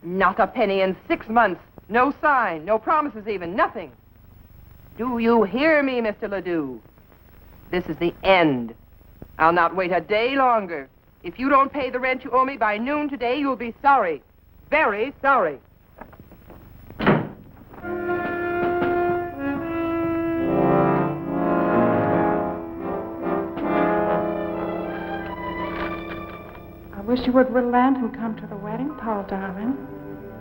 Not a penny in 6 months. No sign, no promises even, nothing. Do you hear me, Mr. Ledoux? This is the end. I'll not wait a day longer. If you don't pay the rent you owe me by noon today, you'll be sorry. Very sorry. I wish you would relent and come to the wedding, Paul, darling.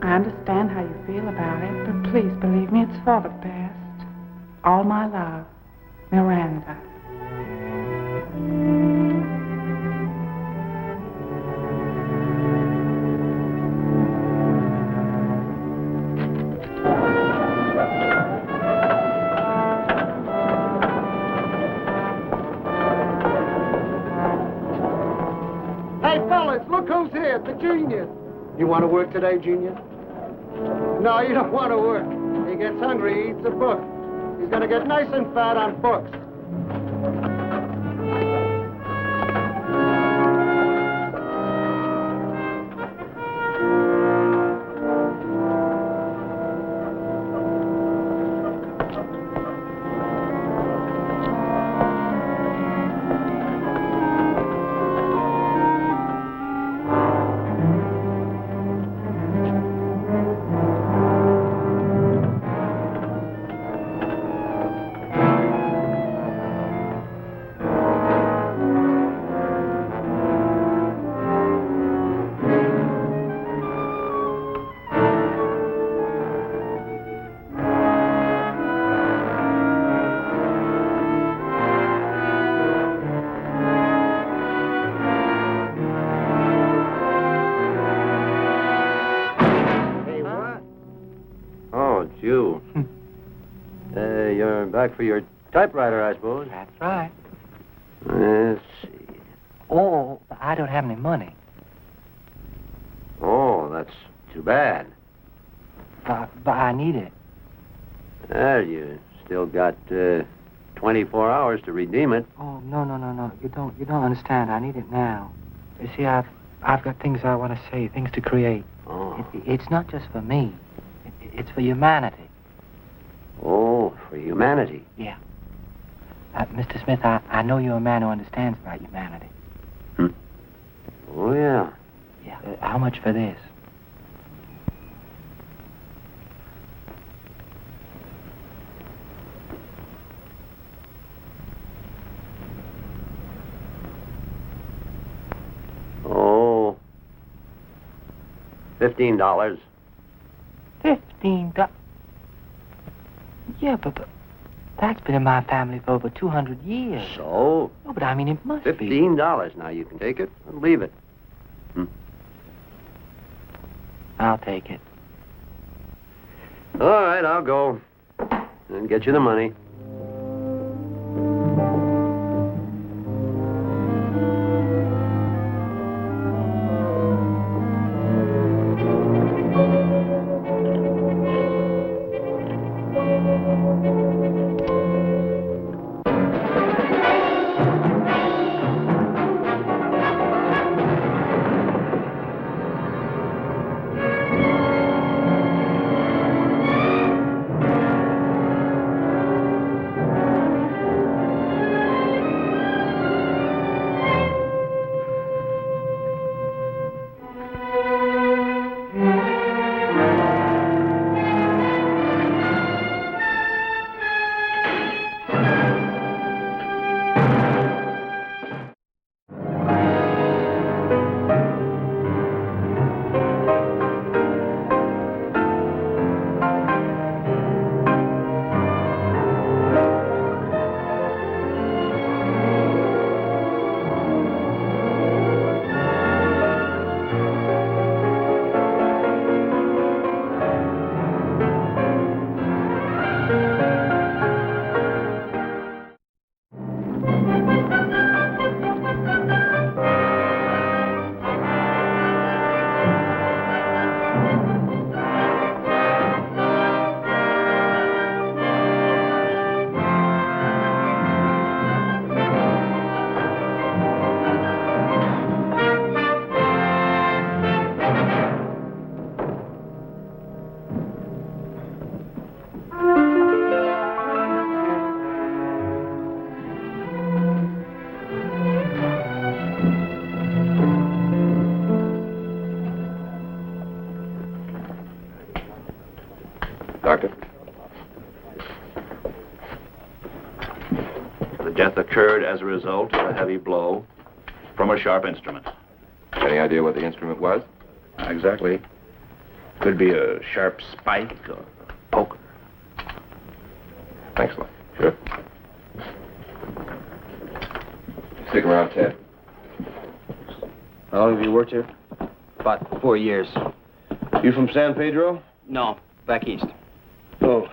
I understand how you feel about it, but please believe me, it's for the best. All my love, Miranda. Hey, fellas, look who's here, the Junior. You want to work today, Junior? No, you don't want to work. He gets hungry, he eats a book. He's going to get nice and fat on books. You're back for your typewriter, I suppose. That's right. Let's see. Oh, I don't have any money. Oh, that's too bad. But I need it. Well, you still got 24 hours to redeem it. Oh, no. You don't understand. I need it now. You see, I've got things I want to say, things to create. Oh. It's not just for me. It's for humanity. Oh, for humanity. Yeah. Mr. Smith, I know you're a man who understands about humanity. Oh, yeah. Yeah. How much for this? Oh, $15. $15? Yeah, but that's been in my family for over 200 years. So? No, but I mean, it must be. $15. Now, you can take it or leave it. I'll take it. All right, I'll go and get you the money. Doctor? The death occurred as a result of a heavy blow from a sharp instrument. Any idea what the instrument was? Not exactly. Could be a sharp spike or a poker. Thanks a lot. Sure. Stick around, Ted. How long have you worked here? About 4 years. You from San Pedro? No, back east. Oh,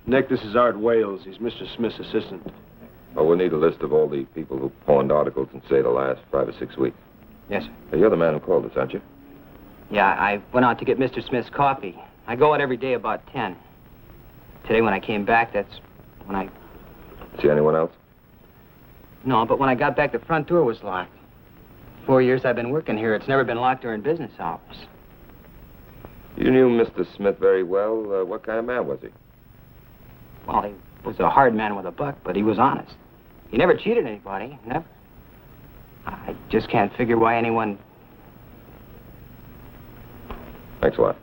Nick, this is Art Wales. He's Mr. Smith's assistant. Oh, we'll need a list of all the people who pawned articles in, say, the last 5 or 6 weeks. Yes, sir. Now, you're the man who called us, aren't you? Yeah, I went out to get Mr. Smith's coffee. I go out every day about 10. Today when I came back, that's when I... See anyone else? No, but when I got back, the front door was locked. 4 years I've been working here. It's never been locked during business hours. You knew Mr. Smith very well. What kind of man was he? Well, he was a hard man with a buck, but he was honest. He never cheated anybody, never. I just can't figure why anyone... Thanks a lot.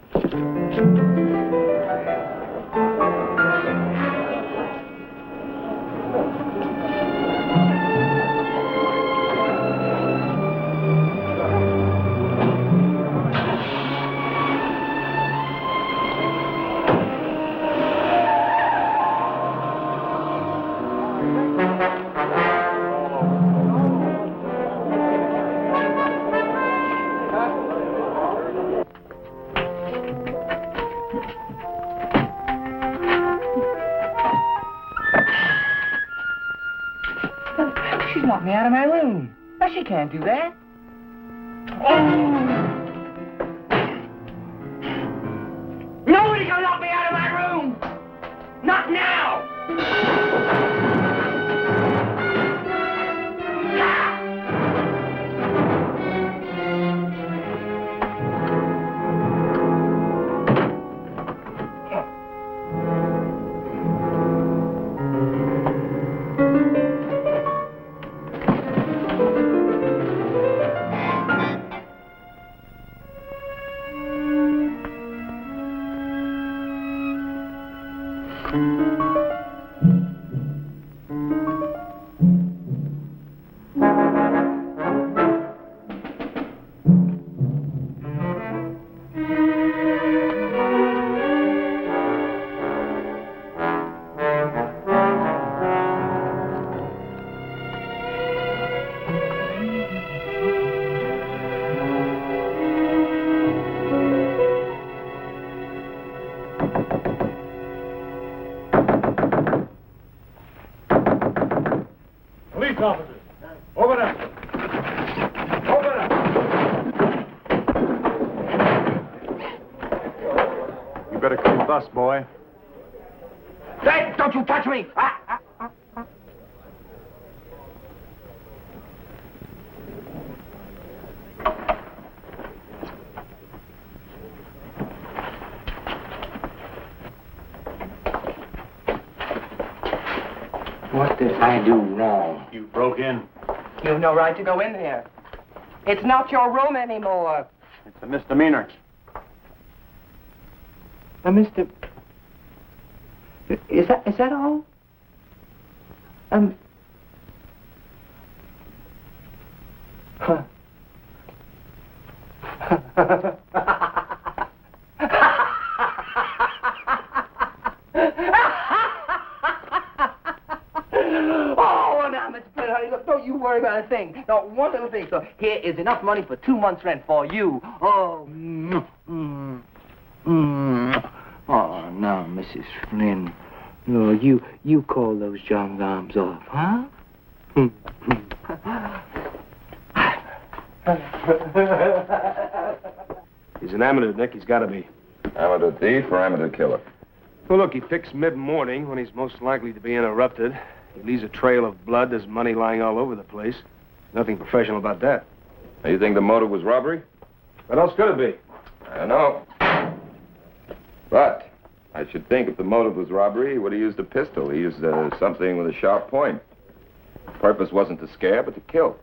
She's locked me out of my room. Well, she can't do that. Nobody can lock me out of my room! Not now! Officers, open up. Open up. You better come with us, boy. Hey, don't you touch me! What did I do wrong? You broke in. You've no right to go in here. It's not your room anymore. It's a misdemeanor. Mr. Is that all? Huh. Don't you worry about a thing. Not one little thing. So here is enough money for 2 months' rent for you. Oh. Oh, no, Mrs. Flynn. No, you call those gendarmes off, huh? He's an amateur, Nick. He's got to be. Amateur thief or amateur killer? Well, look, he picks mid-morning when he's most likely to be interrupted. He leaves a trail of blood. There's money lying all over the place. Nothing professional about that. Now, you think the motive was robbery? What else could it be? I don't know. But I should think if the motive was robbery, he would have used a pistol. He used something with a sharp point. The purpose wasn't to scare, but to kill.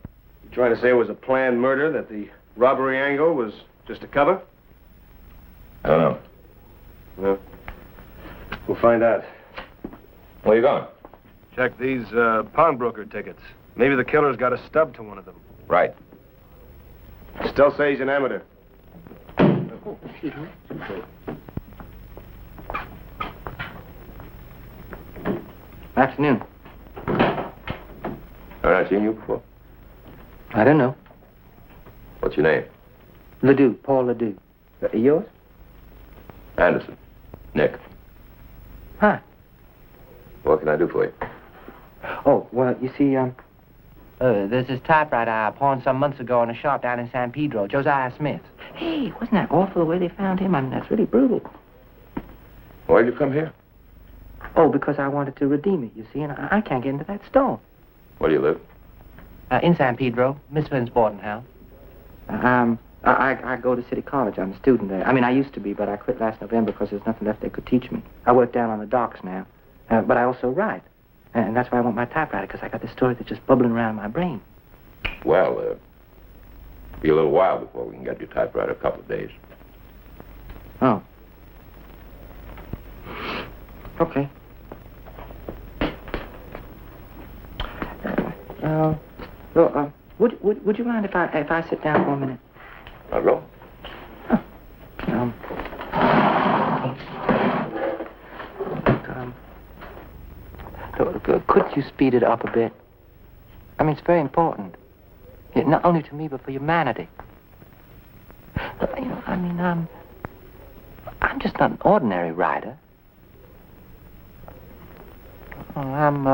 You trying to say it was a planned murder, that the robbery angle was just a cover? I don't know. Well, We'll find out. Where you going? Check these pawnbroker tickets. Maybe the killer's got a stub to one of them. Right. Still say he's an amateur. Oh, excuse me. Afternoon. Have I seen you before? I don't know. What's your name? Ledoux, Paul Ledoux. Yours? Anderson. Nick. Hi. What can I do for you? Oh, well, you see, there's this typewriter I pawned some months ago in a shop down in San Pedro, Josiah Smith. Hey, wasn't that awful the way they found him? I mean, that's really brutal. Why'd you come here? Oh, because I wanted to redeem it, you see, and I can't get into that store. Where do you live? In San Pedro, Miss Flynn's boarding house. I go to City College. I'm a student there. I mean, I used to be, but I quit last November because there's nothing left they could teach me. I work down on the docks now, but I also write. And that's why I want my typewriter, because I got this story that's just bubbling around in my brain. Well, be a little while before we can get your typewriter, a couple of days. Oh. Okay. Would you mind if I sit down for a minute? I'll go. Could you speed it up a bit? I mean, it's very important. Not only to me, but for humanity. You know, I mean, I'm just not an ordinary writer. I'm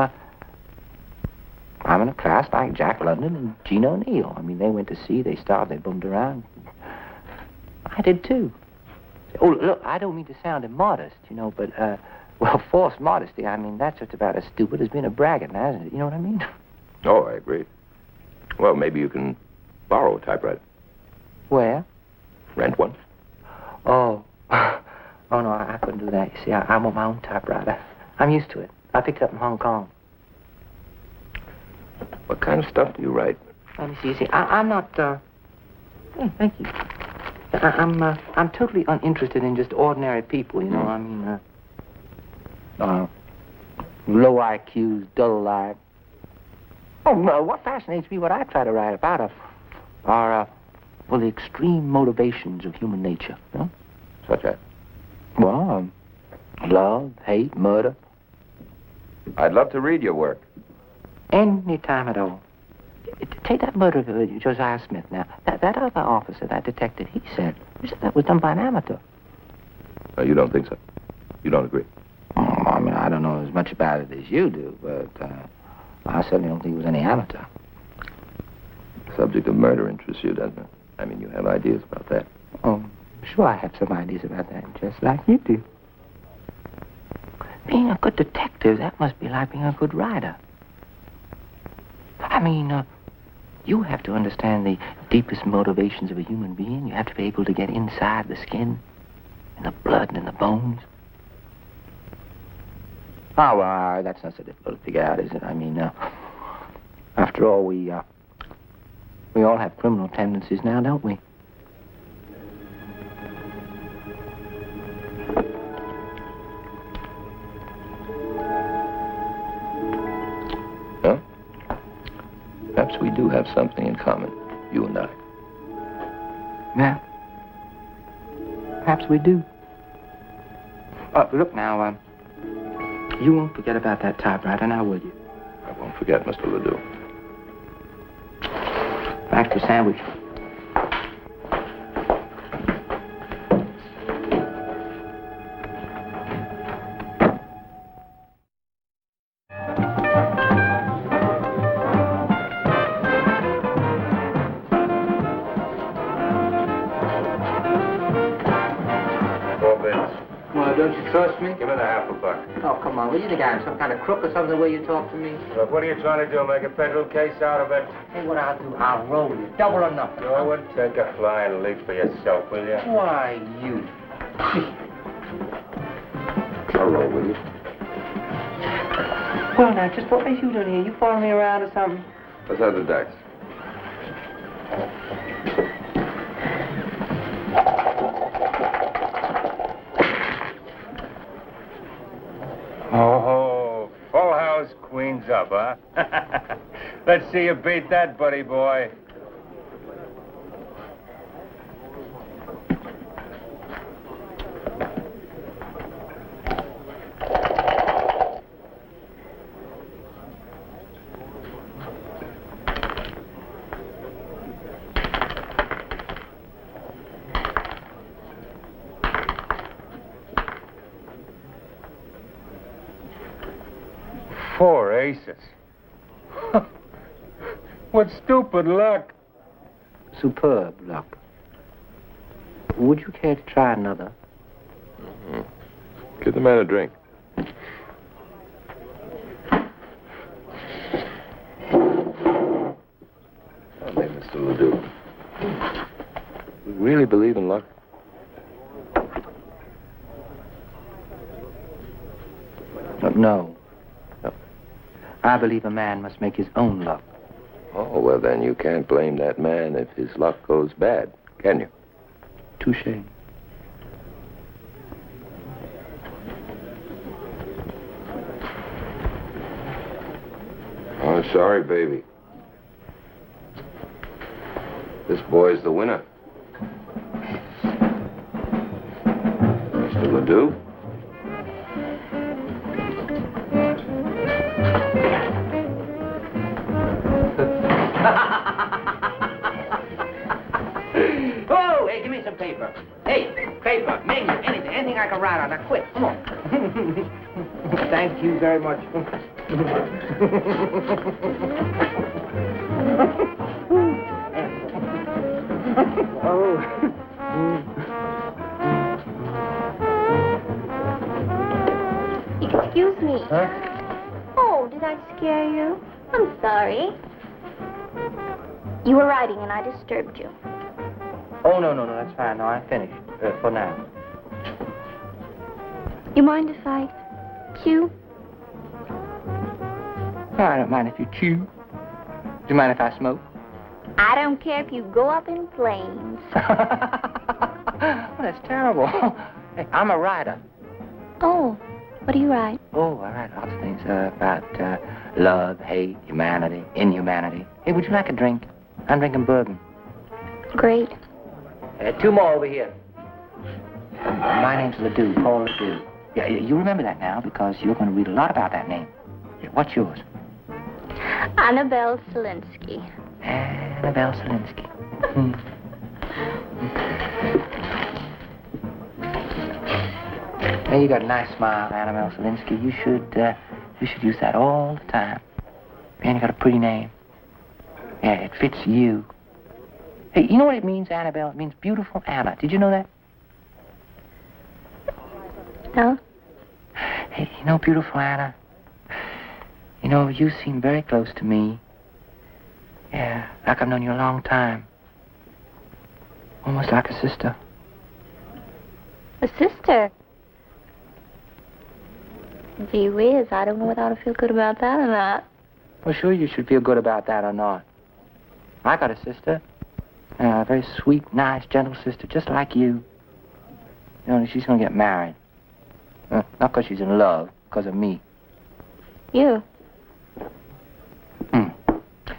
in a class like Jack London and Gene O'Neill. I mean, they went to sea, they starved, they bummed around. I did too. Oh, look, I don't mean to sound immodest, you know, but, well, false modesty, I mean, that's just about as stupid as being a braggart now, isn't it? You know what I mean? Oh, I agree. Well, maybe you can borrow a typewriter. Where? Rent one. Oh. Oh, no, I couldn't do that. You see, I want my own typewriter. I'm used to it. I picked it up in Hong Kong. What kind of stuff do you write? Let me see. You see, I'm not, Hey, thank you. I'm totally uninterested in just ordinary people, you know. I mean, low IQs, dull lives. Oh, no, what fascinates me, what I try to write about are, well, the extreme motivations of human nature, you know? Such as? Well, love, hate, murder. I'd love to read your work. Any time at all. Take that murder of Josiah Smith now. That other officer, that detective, he said that was done by an amateur. You don't think so? You don't agree? Oh, I mean, I don't know as much about it as you do, but I certainly don't think it was any amateur. The subject of murder interests you, doesn't it? I mean, you have ideas about that. Oh, sure I have some ideas about that, just like you do. Being a good detective, that must be like being a good writer. I mean, you have to understand the deepest motivations of a human being. You have to be able to get inside the skin and the blood and the bones. Oh, well, that's not so difficult to figure out, is it? I mean, after all, we all have criminal tendencies now, don't we? Huh? Perhaps we do have something in common, you and I. Yeah. Perhaps we do. Look now, you won't forget about that typewriter now, will you? I won't forget, Mr. Ledoux. Thanks for the sandwich. Don't you trust me? Give me the half a buck. Oh, come on. What do you think I am, some kind of crook or something, the way you talk to me? Look, what are you trying to do, make a federal case out of it? Hey, what I'll do, I'll roll you. Double or nothing. Go and take a flying leap for yourself, will you? Why, you. I'll roll with you. Well, now, just what makes you doing here? You following me around or something? Let's have the dice. job, huh? Let's see you beat that, buddy boy. Four aces. What stupid luck. Superb luck. Would you care to try another? Give the man a drink. Hey, Mr. Ledoux. You really believe in luck? No. I believe a man must make his own luck. Oh, well, then you can't blame that man if his luck goes bad, can you? Touché. Oh, sorry, baby. This boy's the winner. Mr. Ledoux? Oh, hey, give me some paper. Hey, paper, menu, anything I can write on. Now, quit. Come on. Thank you very much. Excuse me. Huh? Oh, did I scare you? I'm sorry. You were writing and I disturbed you. Oh, no, that's fine. No, I'm finished for now. You mind if I cue? No, I don't mind if you chew. Do you mind if I smoke? I don't care if you go up in flames. Oh, that's terrible. Hey, I'm a writer. Oh, what do you write? Oh, I write lots of things about love, hate, humanity, inhumanity. Hey, would you like a drink? I'm drinking bourbon. Great. Two more over here. My name's Ledoux, Paul Ledoux. Yeah, you remember that now because you're going to read a lot about that name. Yeah, what's yours? Annabelle Selinsky. Annabelle Selinsky. Hey, you got a nice smile, Annabelle Selinsky. You should use that all the time. And you got a pretty name. Yeah, it fits you. Hey, you know what it means, Annabelle? It means beautiful Anna. Did you know that? No? Hey, you know, beautiful Anna, you know, you seem very close to me. Yeah, like I've known you a long time. Almost like a sister. A sister? Gee whiz, I don't know whether I ought to feel good about that or not. Well, sure you should feel good about that or not. I got a sister. A very sweet, nice, gentle sister, just like you. You know, she's going to get married. Not because she's in love, because of me. You?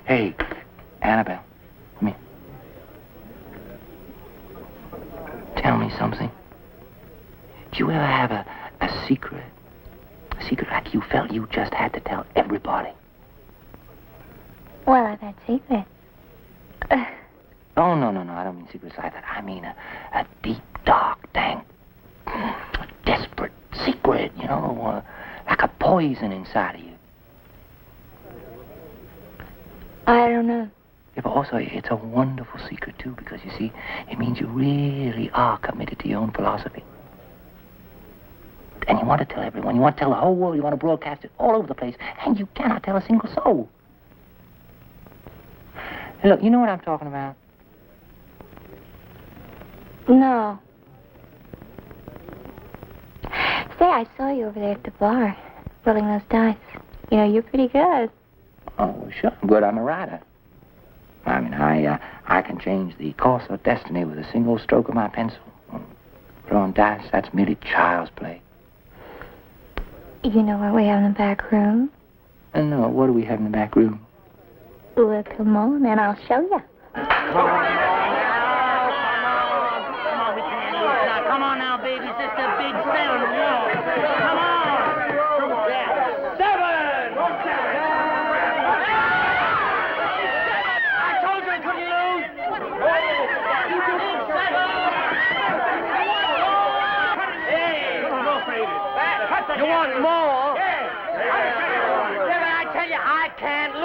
Hey, Annabelle, come here. Tell me something. Did you ever have a secret? A secret like you felt you just had to tell everybody? Well, I've had secrets. Oh, no, I don't mean secrets like that. I mean a deep, dark, dank, desperate secret, you know, like a poison inside of you. I don't know. Yeah, but also, it's a wonderful secret, too, because, you see, it means you really are committed to your own philosophy. And you want to tell everyone. You want to tell the whole world. You want to broadcast it all over the place. And you cannot tell a single soul. Hey, look, you know what I'm talking about? No. Say, I saw you over there at the bar, rolling those dice. You know, you're pretty good. Oh, sure. I'm good. I'm a writer. I mean, I can change the course of destiny with a single stroke of my pencil. Throwing dice, that's merely child's play. You know what we have in the back room? No, what do we have in the back room? Well, come on, and I'll show you. Come on now, baby. It's just a big sound. Come on. Yeah. 7! I told you I couldn't lose. Hey, you want more? Yeah, but I tell you, I can't lose.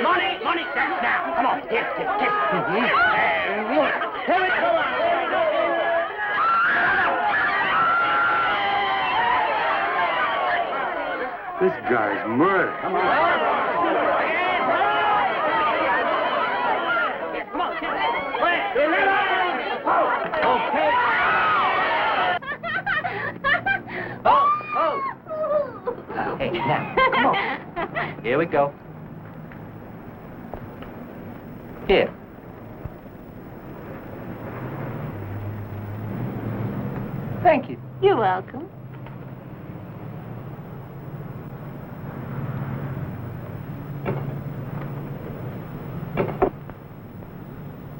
Money, now, come on, here, kiss. Here it goes. This guy's murder. Come on, okay. Hey, now, come on. Here we go. Here. Thank you. You're welcome.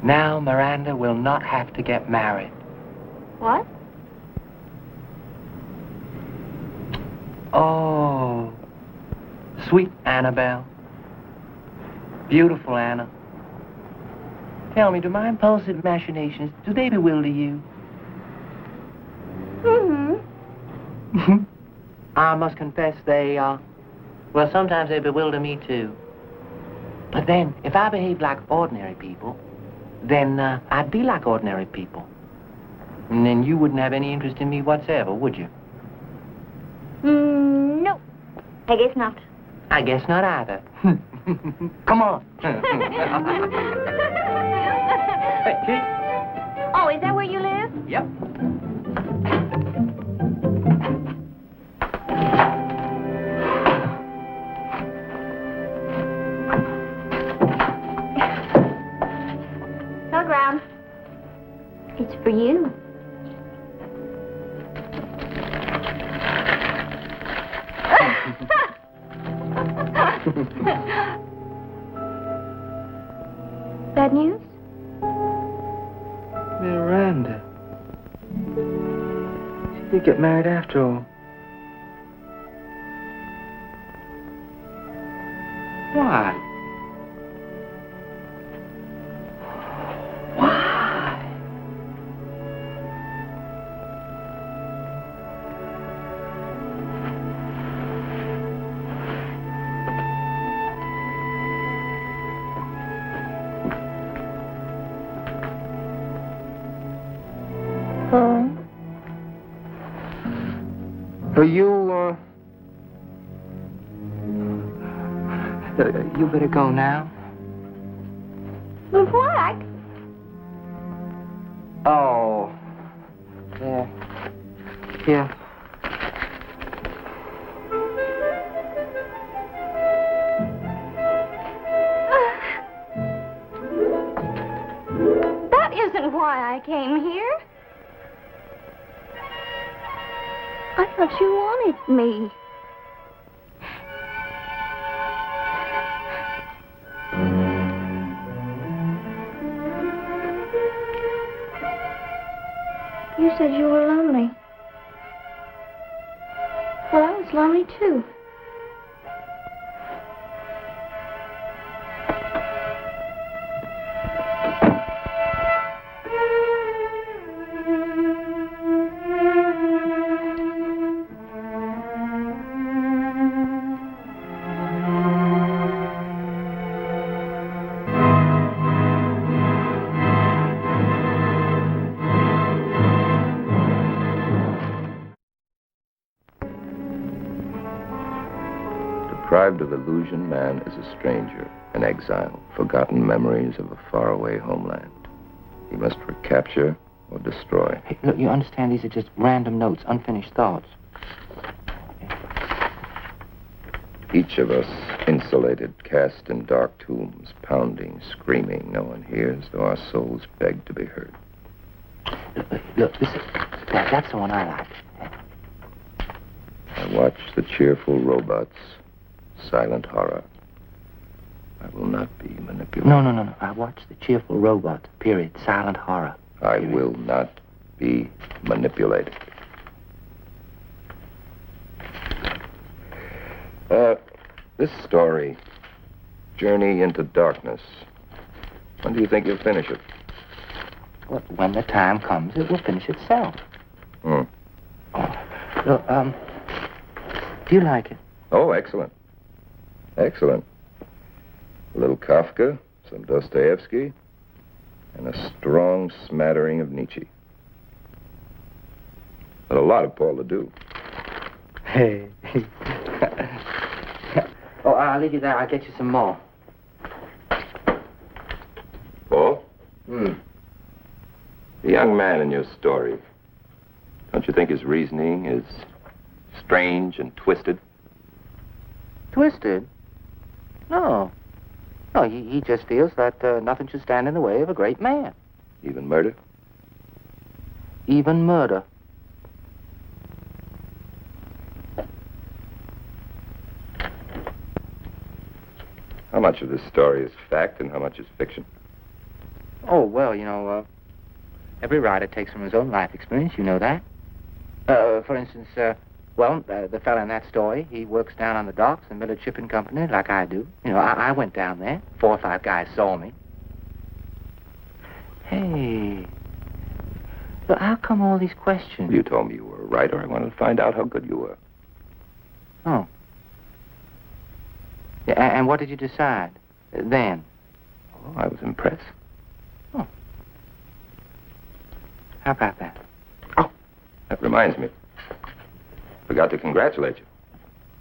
Now Miranda will not have to get married. What? Oh, sweet Annabelle. Beautiful Anna. Tell me, do my impulsive machinations, do they bewilder you? Mm-hmm. I must confess well, sometimes they bewilder me too. But then, if I behaved like ordinary people, then I'd be like ordinary people. And then you wouldn't have any interest in me whatsoever, would you? No. I guess not. I guess not either. Come on. Hey, Chief. Oh, is that where you live? Yep. Telegram. It's for you. Bad news? Miranda. She did get married after all. Why? You better go now. But what? Oh. Yeah. Here. That isn't why I came here. I thought you wanted me. You said you were lonely. Well, I was lonely, too. Deprived of illusion, man is a stranger, an exile, forgotten memories of a faraway homeland. He must recapture or destroy. Hey, look, you understand these are just random notes, unfinished thoughts. Each of us insulated, cast in dark tombs, pounding, screaming. No one hears, though our souls beg to be heard. Look, that's the one I like. I watch the cheerful robots, silent horror. I will not be manipulated. No. I watch the cheerful robots, period. Silent horror. I will not be manipulated. This story, Journey into Darkness, when do you think you'll finish it? Well, when the time comes, it will finish itself. Hmm. Look, do you like it? Oh, excellent. Excellent. A little Kafka, some Dostoevsky, and a strong smattering of Nietzsche. But a lot of Paul Ledoux. Hey. Oh, I'll leave you there. I'll get you some more. Paul? The young man in your story, don't you think his reasoning is strange and twisted? Twisted? No. No, he just feels that nothing should stand in the way of a great man. Even murder? Even murder. How much of this story is fact and how much is fiction? Oh, well, every writer takes from his own life experience, you know that. For instance, the fella in that story, he works down on the docks in Miller Shipping Company like I do. I went down there. 4 or 5 guys saw me. Hey, look, how come all these questions? You told me you were a writer. I wanted to find out how good you were. Oh. Yeah, and what did you decide then? Oh, I was impressed. Oh. How about that? Oh, that reminds me. Forgot to congratulate you.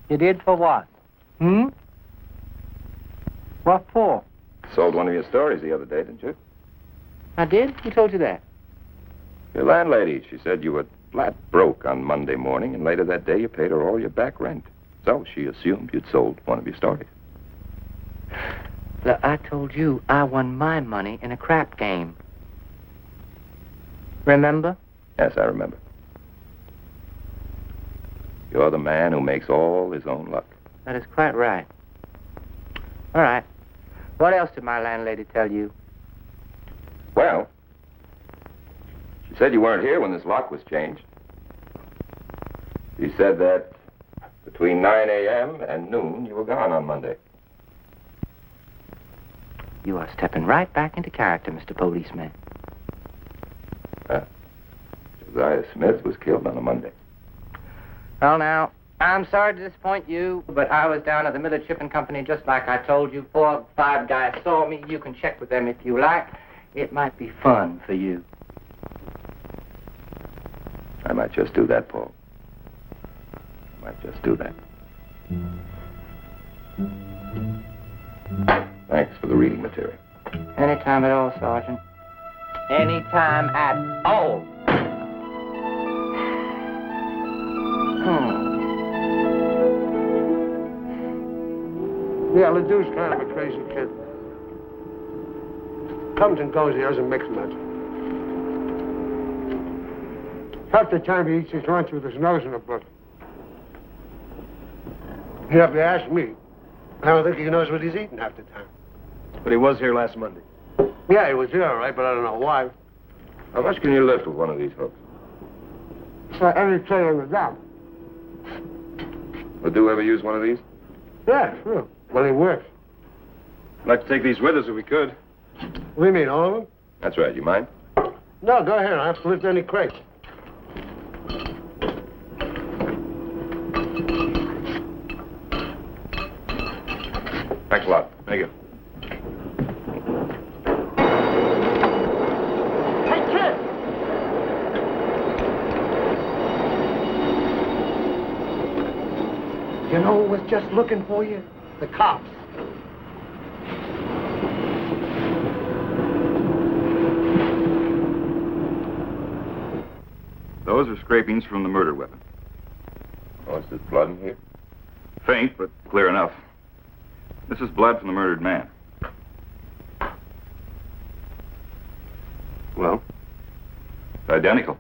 You did for what? What for? Sold one of your stories the other day, didn't you? I did? Who told you that? Your landlady. She said you were flat broke on Monday morning, and later that day you paid her all your back rent. So she assumed you'd sold one of your stories. Look, I told you I won my money in a crap game. Remember? Yes, I remember. You're the man who makes all his own luck. That is quite right. All right. What else did my landlady tell you? Well, she said you weren't here when this lock was changed. She said that between 9 a.m. and noon, you were gone on Monday. You are stepping right back into character, Mr. Policeman. Josiah Smith was killed on a Monday. Well, now, I'm sorry to disappoint you, but I was down at the Miller Shipping Company just like I told you. 4 or 5 guys saw me. You can check with them if you like. It might be fun for you. I might just do that, Paul. I might just do that. Thanks for the reading material. Anytime at all, Sergeant. Anytime at all. Yeah, Ledoux's kind of a crazy kid. Comes and goes, he doesn't mix much. Half the time he eats his lunch with his nose in a book. You have to ask me. I don't think he knows what he's eating half the time. But he was here last Monday. Yeah, he was here, all right, but I don't know why. How much can you lift with one of these hooks? Any trade on the dock. Would you ever use one of these? Yeah, sure. Well, he works. I'd like to take these with us if we could. What do you mean, all of them? That's right. You mind? No, go ahead. I have to lift any crates. Thanks a lot. Thank you. Hey, kid! You know who was just looking for you? The cops. Those are scrapings from the murder weapon. Oh, is there blood in here? Faint, but clear enough. This is blood from the murdered man. Well? Identical.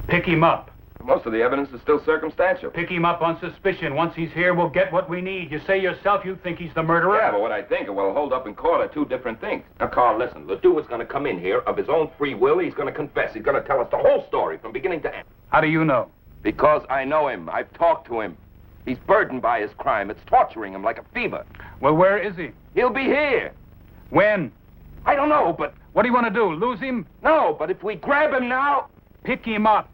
Pick him up. Most of the evidence is still circumstantial. Pick him up on suspicion. Once he's here, we'll get what we need. You say yourself you think he's the murderer? Yeah, but what I think and what'll hold up in court are two different things. Now, Carl, listen. Ledoux is going to come in here of his own free will. He's going to confess. He's going to tell us the whole story from beginning to end. How do you know? Because I know him. I've talked to him. He's burdened by his crime. It's torturing him like a fever. Well, where is he? He'll be here. When? I don't know, but... What do you want to do, lose him? No, but if we grab him now... Pick him up.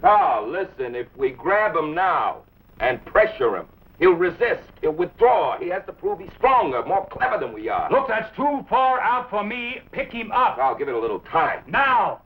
Carl, listen, if we grab him now and pressure him, he'll resist, he'll withdraw. He has to prove he's stronger, more clever than we are. Look, that's too far out for me. Pick him up. I'll give it a little time. Now!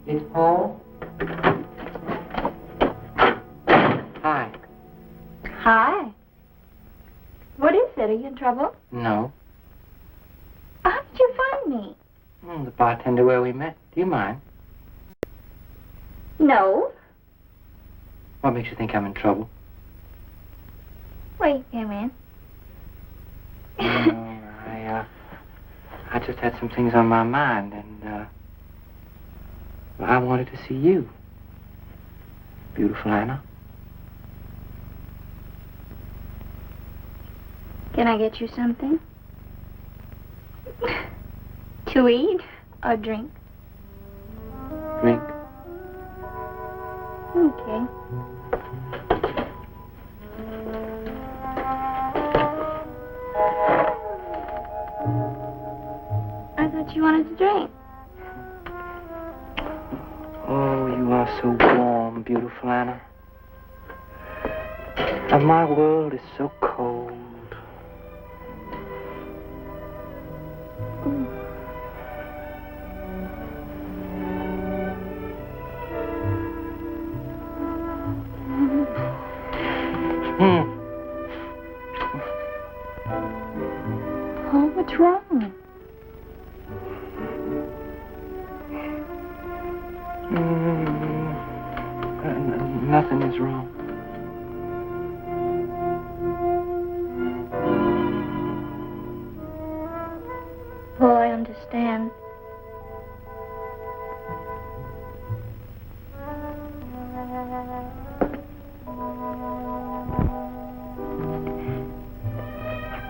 It's Paul. Hi. Hi. What is it? Are you in trouble? No. How did you find me? The bartender where we met. Do you mind? No. What makes you think I'm in trouble? Well, you came in. No, I just had some things on my mind, and, well, I wanted to see you. Beautiful Anna. Can I get you something? To eat or drink? Drink. Okay. I thought you wanted to drink. Oh, you are so warm, beautiful Anna. And my world is so cold. Oh, what's wrong? Nothing is wrong. Paul, I understand.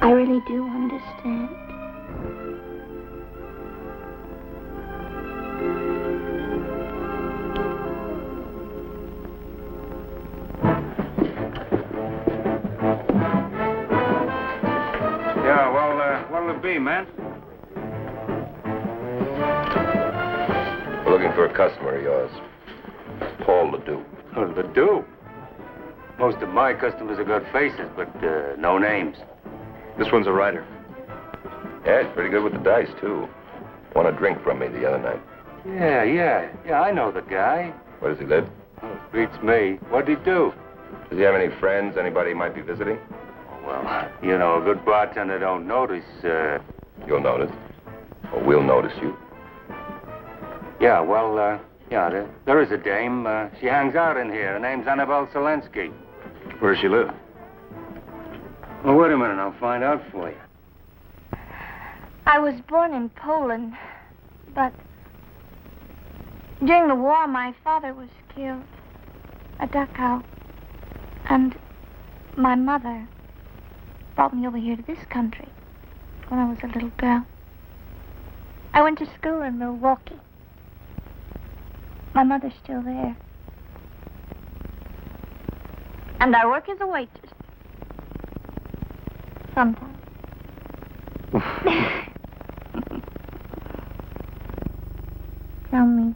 I really do understand. Yeah, well, what'll it be, man? We're looking for a customer of yours. Paul Ledoux. Oh, Ledoux? Most of my customers have got faces, but no names. This one's a writer. Yeah, he's pretty good with the dice, too. Won a drink from me the other night. Yeah, I know the guy. Where does he live? Oh, beats me. What'd he do? Does he have any friends, anybody he might be visiting? Well, you know, a good bartender don't notice, You'll notice. Or we'll notice you. Yeah, well, there is a dame. She hangs out in here. Her name's Annabelle Selensky. Where does she live? Well, wait a minute. I'll find out for you. I was born in Poland, but during the war, my father was killed at Dachau, and my mother brought me over here to this country when I was a little girl. I went to school in Milwaukee. My mother's still there. And I work as a waitress. Sometimes. Tell me,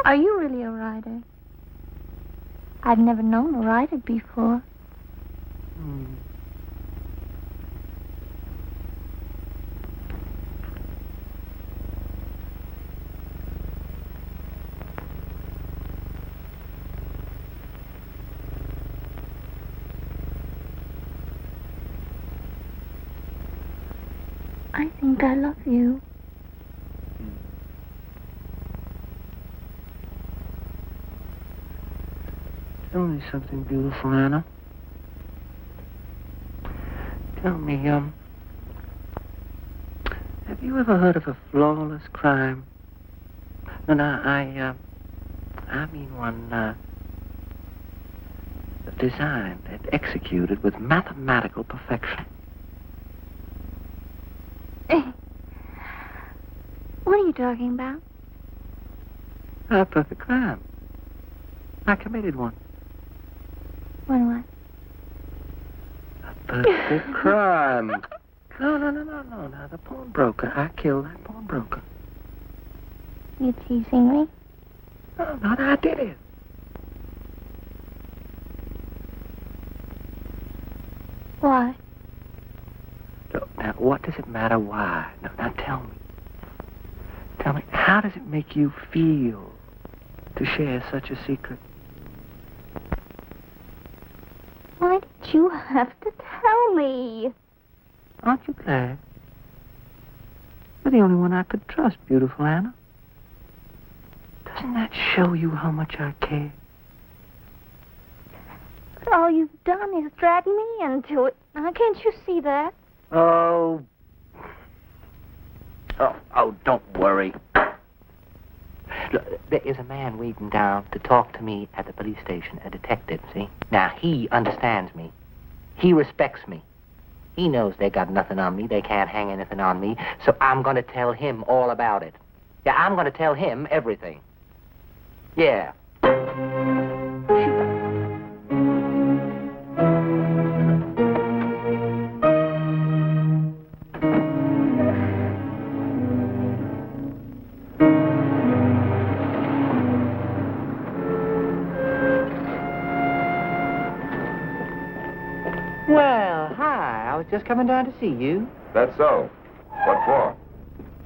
are you really a writer? I've never known a writer before. I think I love you. Tell me something beautiful, Anna. Tell me, have you ever heard of a flawless crime? No, I mean one, designed and executed with mathematical perfection. What are you talking about? A perfect crime. I committed one. When what? A perfect crime. No. The pawnbroker. I killed that pawnbroker. You teasing me? No, I did it. Why? Look, now, what does it matter why? No, now tell me. Tell me, how does it make you feel to share such a secret? Why did you have to tell me? Aren't you glad? You're the only one I could trust, beautiful Anna. Doesn't that show you how much I care? But all you've done is drag me into it. Now, can't you see that? Oh, don't worry. Look, there is a man waiting down to talk to me at the police station, a detective, see? Now, he understands me. He respects me. He knows they got nothing on me. They can't hang anything on me. So I'm going to tell him all about it. Yeah, I'm going to tell him everything. Yeah. Well, hi. I was just coming down to see you. That's so. What for?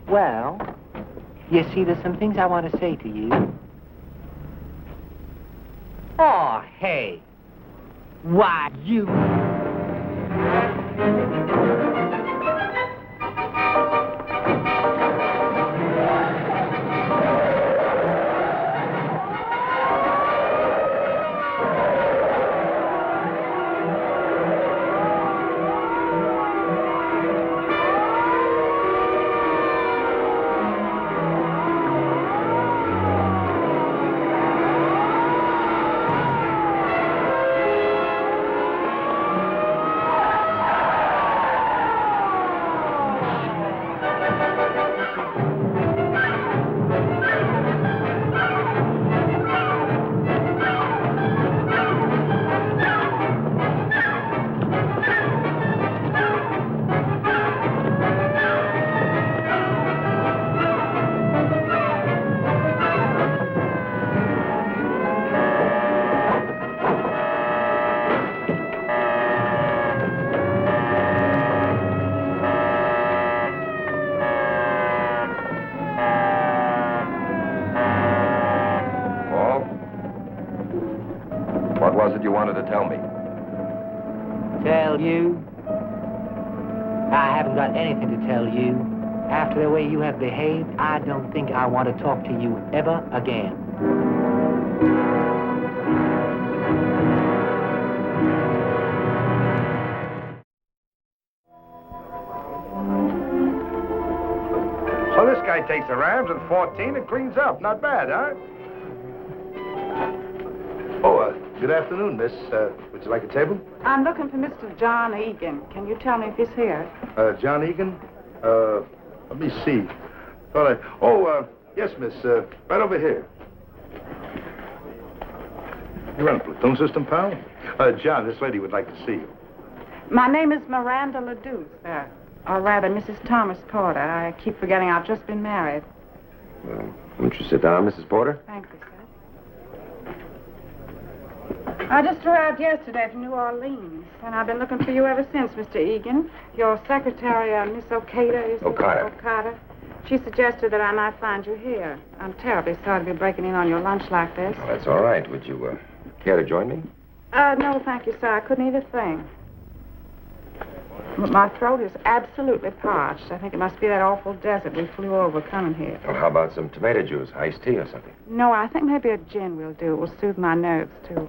Well, you see, there's some things I want to say to you. Oh, hey. Why, you... What was it you wanted to tell me? Tell you? I haven't got anything to tell you. After the way you have behaved, I don't think I want to talk to you ever again. So this guy takes the rams at 14 and cleans up. Not bad, huh? Oh, good afternoon, miss. Would you like a table? I'm looking for Mr. John Egan. Can you tell me if he's here? John Egan? Let me see. Yes, miss. Right over here. You run a platoon system, pal? John, this lady would like to see you. My name is Miranda Ledoux, sir. Or rather, Mrs. Thomas Porter. I keep forgetting I've just been married. Well, won't you sit down, Mrs. Porter? Thank you, sir. I just arrived yesterday from New Orleans, and I've been looking for you ever since, Mr. Egan. Your secretary, Miss Okada, is it? Okada. She suggested that I might find you here. I'm terribly sorry to be breaking in on your lunch like this. Oh, that's all right. Would you care to join me? No, thank you, sir. I couldn't eat a thing. But my throat is absolutely parched. I think it must be that awful desert we flew over coming here. Well, how about some tomato juice, iced tea or something? No, I think maybe a gin will do. It will soothe my nerves, too.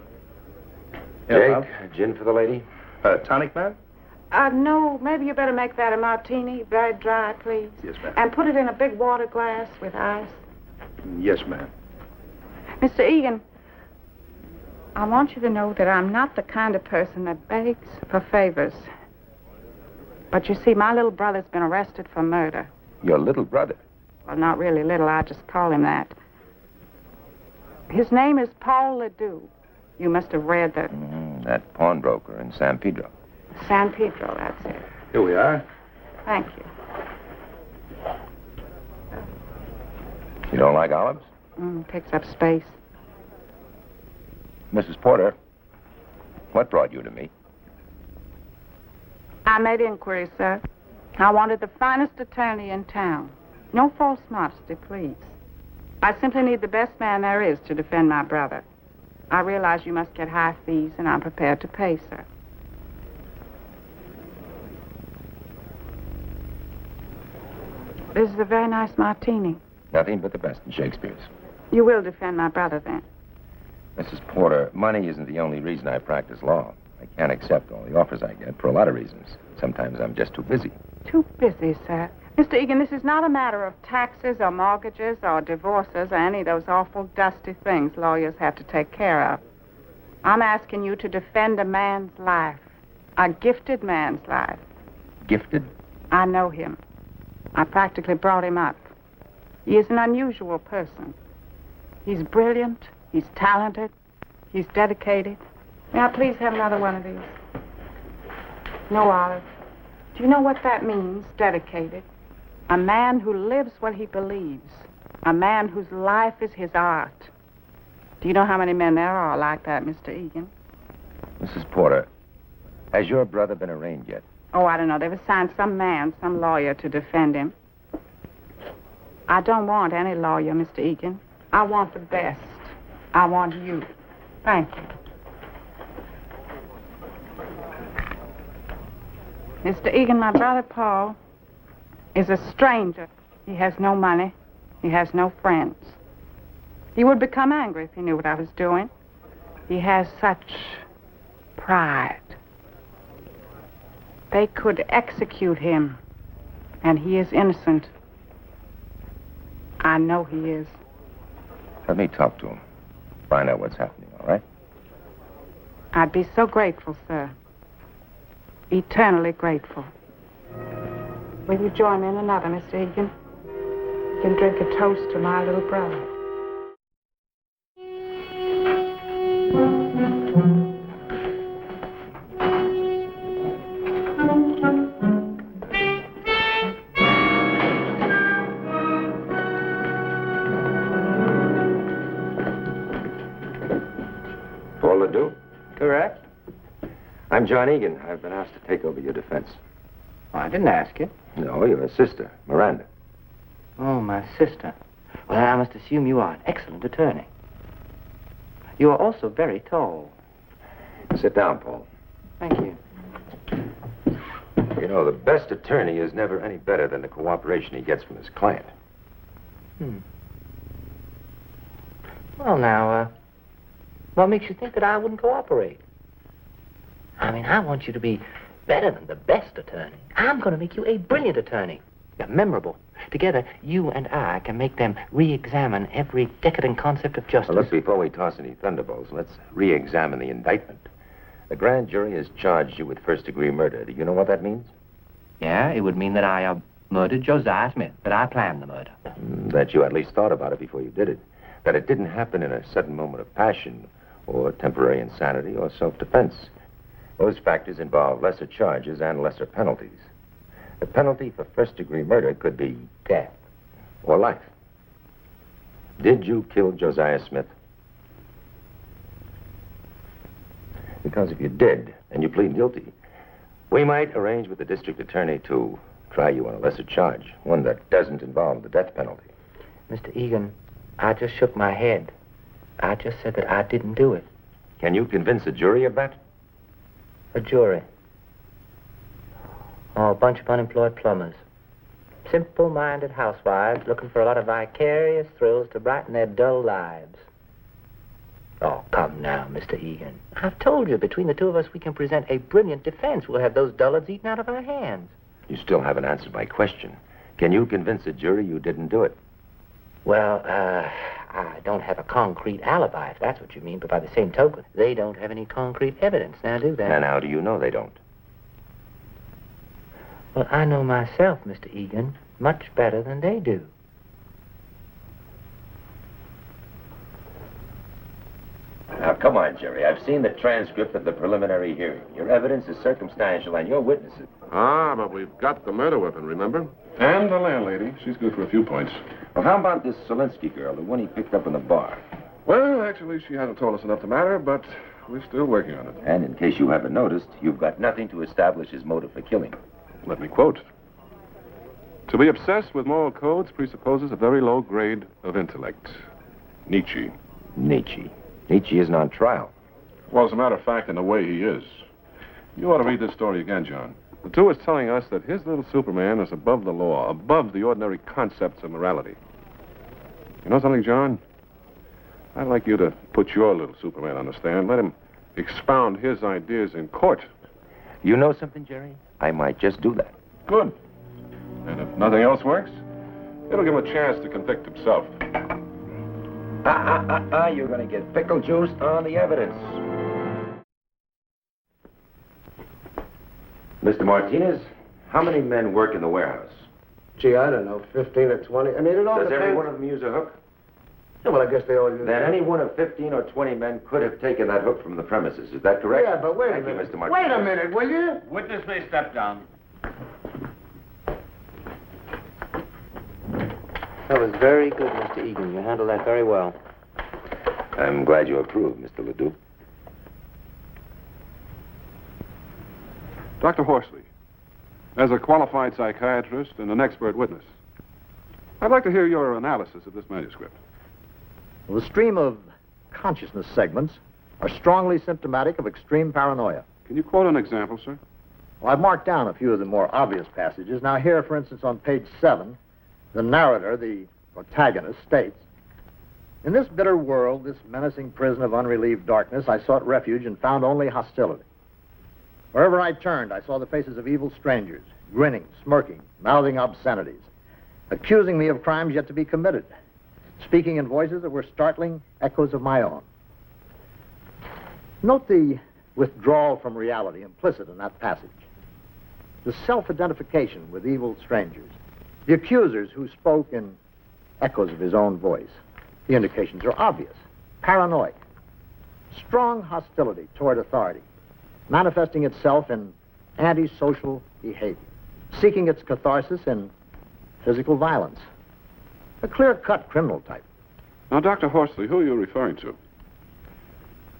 Jake, a gin for the lady? Tonic, ma'am? No, maybe you better make that a martini, very dry, please. Yes, ma'am. And put it in a big water glass with ice. Yes, ma'am. Mr. Egan, I want you to know that I'm not the kind of person that begs for favors. But you see, my little brother's been arrested for murder. Your little brother? Well, not really little. I just call him that. His name is Paul Ledoux. You must have read that. That pawnbroker in San Pedro. San Pedro, that's it. Here we are. Thank you. You don't like olives? Takes up space. Mrs. Porter, what brought you to me? I made inquiries, sir. I wanted the finest attorney in town. No false modesty, please. I simply need the best man there is to defend my brother. I realize you must get high fees, and I'm prepared to pay, sir. This is a very nice martini. Nothing but the best in Shakespeare's. You will defend my brother, then? Mrs. Porter, money isn't the only reason I practice law. I can't accept all the offers I get for a lot of reasons. Sometimes I'm just too busy. Too busy, sir. Mr. Egan, this is not a matter of taxes or mortgages or divorces or any of those awful dusty things lawyers have to take care of. I'm asking you to defend a man's life. A gifted man's life. Gifted? I know him. I practically brought him up. He is an unusual person. He's brilliant. He's talented. He's dedicated. May I please have another one of these? No, Olive. Do you know what that means, dedicated? A man who lives what he believes. A man whose life is his art. Do you know how many men there are like that, Mr. Egan? Mrs. Porter, has your brother been arraigned yet? Oh, I don't know. They've assigned some man, some lawyer to defend him. I don't want any lawyer, Mr. Egan. I want the best. I want you. Thank you. Mr. Egan, my brother Paul is a stranger. He has no money. He has no friends. He would become angry if he knew what I was doing. He has such pride. They could execute him, and he is innocent. I know he is. Let me talk to him. Find out what's happening, all right? I'd be so grateful, sir. Eternally grateful. Will you join me in another, Mr. Egan? You can drink a toast to my little brother. Paul Ledoux? Correct. I'm John Egan. I've been asked to take over your defense. Oh, I didn't ask you. No, your sister, Miranda. Oh, my sister. Well, I must assume you are an excellent attorney. You are also very tall. Sit down, Paul. Thank you. You know, the best attorney is never any better than the cooperation he gets from his client. Well, now, what makes you think that I wouldn't cooperate? I mean, I want you to be better than the best attorney. I'm going to make you a brilliant attorney. You're memorable. Together, you and I can make them re-examine every decadent concept of justice. Well, look, before we toss any thunderbolts, let's re-examine the indictment. The grand jury has charged you with first-degree murder. Do you know what that means? Yeah, it would mean that I murdered Josiah Smith, that I planned the murder. That you at least thought about it before you did it. That it didn't happen in a sudden moment of passion or temporary insanity or self-defense. Those factors involve lesser charges and lesser penalties. The penalty for first-degree murder could be death or life. Did you kill Josiah Smith? Because if you did, and you plead guilty, we might arrange with the district attorney to try you on a lesser charge, one that doesn't involve the death penalty. Mr. Egan, I just shook my head. I just said that I didn't do it. Can you convince a jury of that? A jury? Oh, a bunch of unemployed plumbers. Simple-minded housewives looking for a lot of vicarious thrills to brighten their dull lives. Oh, come now, Mr. Egan. I've told you, between the two of us, we can present a brilliant defense. We'll have those dullards eaten out of our hands. You still haven't answered my question. Can you convince a jury you didn't do it? Well, I don't have a concrete alibi, if that's what you mean, but by the same token, they don't have any concrete evidence, now do they? And how do you know they don't? Well, I know myself, Mr. Egan, much better than they do. Now, come on, Jerry. I've seen the transcript of the preliminary hearing. Your evidence is circumstantial, and your witnesses. Ah, but we've got the murder weapon, remember? And the landlady. She's good for a few points. Well, how about this Solinsky girl, the one he picked up in the bar? Well, actually, she hasn't told us enough to matter, but we're still working on it. And in case you haven't noticed, you've got nothing to establish his motive for killing. Let me quote. To be obsessed with moral codes presupposes a very low grade of intellect. Nietzsche. Nietzsche. Nietzsche isn't on trial. Well, as a matter of fact, in a way, he is. You ought to read this story again, John. The two is telling us that his little Superman is above the law, above the ordinary concepts of morality. You know something, John? I'd like you to put your little Superman on the stand. Let him expound his ideas in court. You know something, Jerry? I might just do that. Good. And if nothing else works, it'll give him a chance to convict himself. You're going to get pickle juice on the evidence. Mr. Martinez, how many men work in the warehouse? Gee, I don't know, 15 or 20. I mean, it all Does depends. every one of them use a hook? Yeah, well, I guess they all use Then any one of 15 or 20 men could have taken that hook from the premises. Is that correct? Yeah, but wait a Thank minute. you, Mr. Martinez. Wait a minute, will you? Witness may step down. That was very good, Mr. Egan. You handled that very well. I'm glad you approve, Mr. Ledoux. Dr. Horsley, as a qualified psychiatrist and an expert witness, I'd like to hear your analysis of this manuscript. Well, the stream of consciousness segments are strongly symptomatic of extreme paranoia. Can you quote an example, sir? Well, I've marked down a few of the more obvious passages. Now, here, for instance, on page 7, the narrator, the protagonist, states, "In this bitter world, this menacing prison of unrelieved darkness, I sought refuge and found only hostility. Wherever I turned, I saw the faces of evil strangers, grinning, smirking, mouthing obscenities, accusing me of crimes yet to be committed, speaking in voices that were startling echoes of my own." Note the withdrawal from reality implicit in that passage. The self-identification with evil strangers. The accusers who spoke in echoes of his own voice. The indications are obvious. Paranoid. Strong hostility toward authority, manifesting itself in antisocial behavior, seeking its catharsis in physical violence. A clear-cut criminal type. Now, Dr. Horsley, who are you referring to?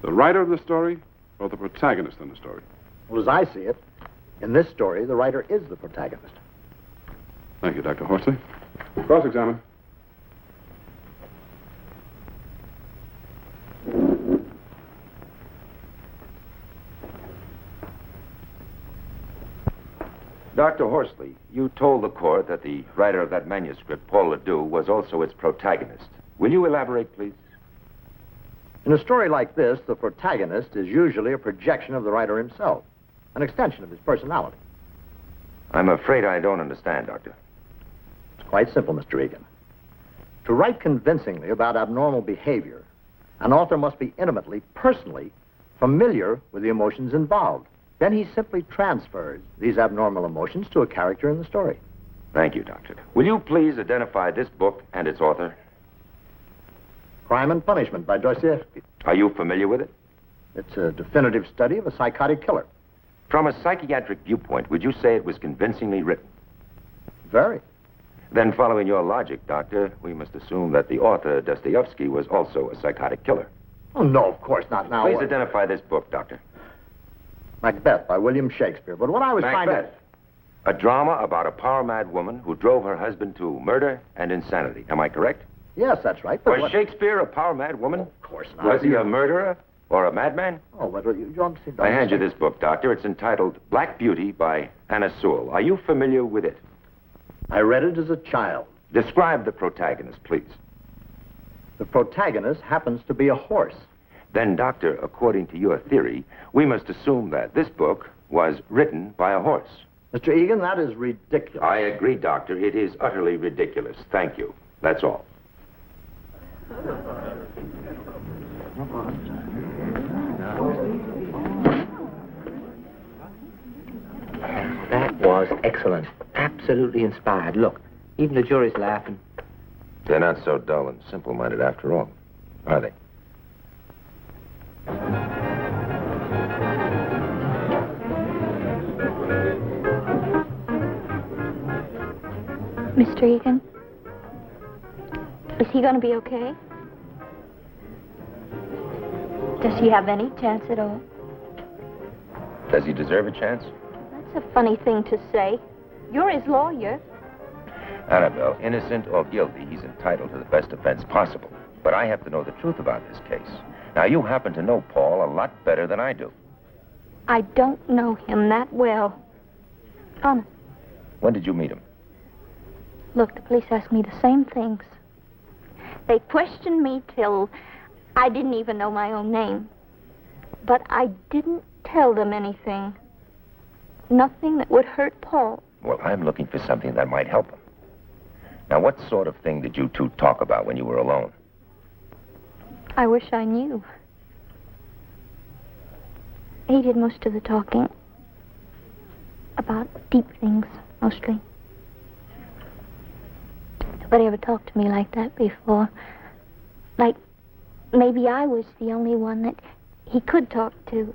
The writer of the story or the protagonist in the story? Well, as I see it, in this story, the writer is the protagonist. Thank you, Dr. Horsley. Cross-examine. Dr. Horsley, you told the court that the writer of that manuscript, Paul Ledoux, was also its protagonist. Will you elaborate, please? In a story like this, the protagonist is usually a projection of the writer himself, an extension of his personality. I'm afraid I don't understand, Doctor. It's quite simple, Mr. Egan. To write convincingly about abnormal behavior, an author must be intimately, personally familiar with the emotions involved. Then he simply transfers these abnormal emotions to a character in the story. Thank you, Doctor. Will you please identify this book and its author? Crime and Punishment by Dostoevsky. Are you familiar with it? It's a definitive study of a psychotic killer. From a psychiatric viewpoint, would you say it was convincingly written? Very. Then, following your logic, Doctor, we must assume that the author, Dostoevsky, was also a psychotic killer. Oh, no, of course not. Now, Please identify this book, Doctor. Macbeth by William Shakespeare. But what I was trying to... Macbeth. A drama about a power-mad woman who drove her husband to murder and insanity. Am I correct? Yes, that's right. But Was Shakespeare a power-mad woman? Of course not. Was he a murderer or a madman? Oh, but you obviously don't... I hand you this book, Doctor. It's entitled Black Beauty by Anna Sewell. Are you familiar with it? I read it as a child. Describe the protagonist, please. The protagonist happens to be a horse. Then, Doctor, according to your theory, we must assume that this book was written by a horse. Mr. Egan, that is ridiculous. I agree, Doctor. It is utterly ridiculous. Thank you. That's all. That was excellent. Absolutely inspired. Look, even the jury's laughing. They're not so dull and simple-minded after all, are they? Mr. Egan, is he going to be okay? Does he have any chance at all? Does he deserve a chance? That's a funny thing to say. You're his lawyer. Annabelle, innocent or guilty, he's entitled to the best defense possible. But I have to know the truth about this case. Now, you happen to know Paul a lot better than I do. I don't know him that well. Honest. When did you meet him? Look, the police asked me the same things. They questioned me till I didn't even know my own name. But I didn't tell them anything. Nothing that would hurt Paul. Well, I'm looking for something that might help him. Now, what sort of thing did you two talk about when you were alone? I wish I knew. He did most of the talking. About deep things, mostly. Nobody ever talked to me like that before. Like, maybe I was the only one that he could talk to.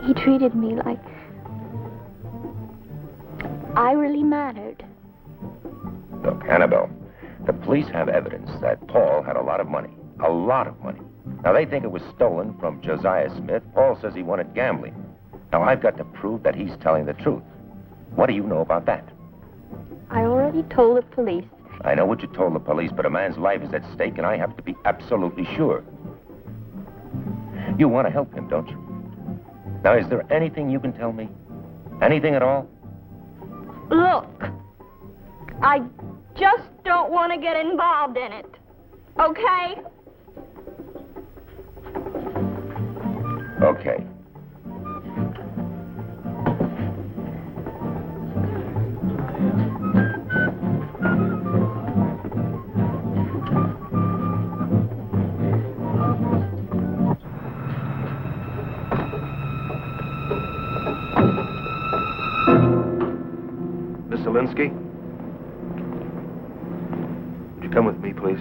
He treated me like I really mattered. Look, Annabelle, the police have evidence that Paul had a lot of money. A lot of money. Now, they think it was stolen from Josiah Smith. Paul says he wanted gambling. Now, I've got to prove that he's telling the truth. What do you know about that? I already told the police. I know what you told the police, but a man's life is at stake, and I have to be absolutely sure. You want to help him, don't you? Now, is there anything you can tell me? Anything at all? Look, I just don't want to get involved in it. Okay? Okay. Miss Zelinsky? Would you come with me, please?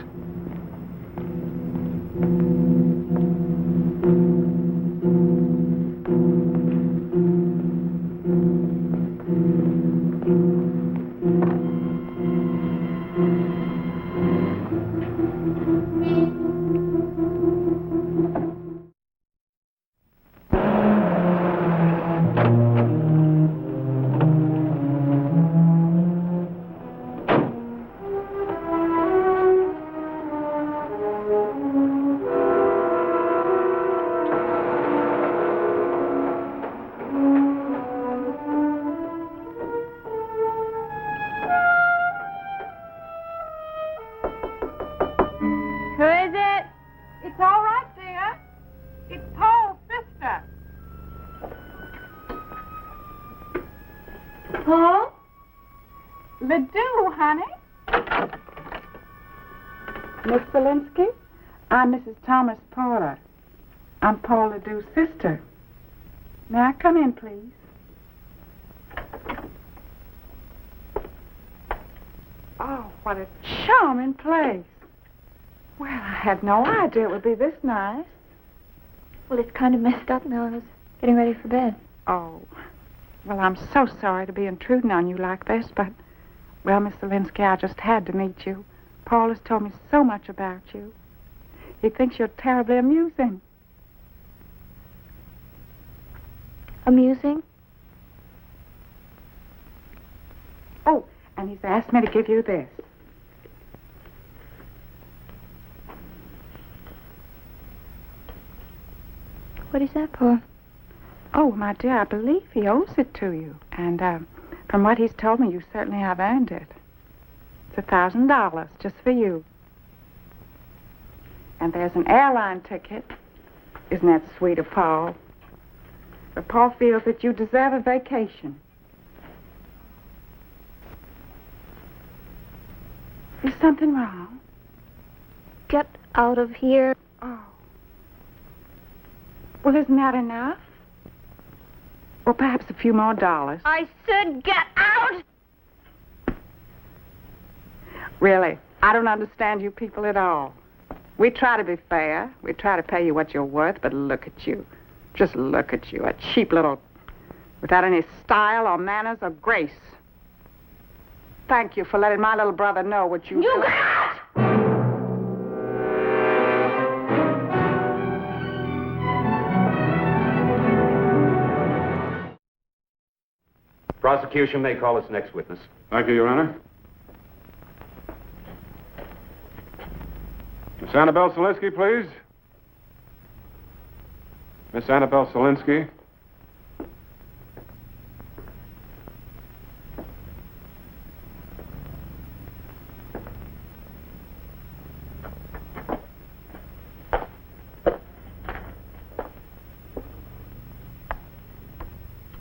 Who is it? It's all right, dear. It's Paul's sister. Paul? Ledoux, honey. Miss Zelinsky, I'm Mrs. Thomas Porter. I'm Paul Ledoux's sister. May I come in, please? Oh, what a charming place. Well, I had no idea it would be this nice. Well, it's kind of messed up now. I was getting ready for bed. Oh, well, I'm so sorry to be intruding on you like this, but, well, Miss Zelinsky, I just had to meet you. Paul has told me so much about you. He thinks you're terribly amusing. Amusing? Oh, and he's asked me to give you this. What is that for? Oh, my dear, I believe he owes it to you. And from what he's told me, you certainly have earned it. It's $1,000 just for you. And there's an airline ticket. Isn't that sweet of Paul? But Paul feels that you deserve a vacation. Is something wrong? Get out of here. Oh. Well, isn't that enough? Or perhaps a few more dollars. I said get out! Really, I don't understand you people at all. We try to be fair. We try to pay you what you're worth, but look at you. Just look at you, a cheap little... without any style or manners or grace. Thank you for letting my little brother know what you... You get out! Prosecution may call its next witness. Thank you, Your Honor. Miss Annabelle Solinsky, please. Miss Annabelle Solinsky.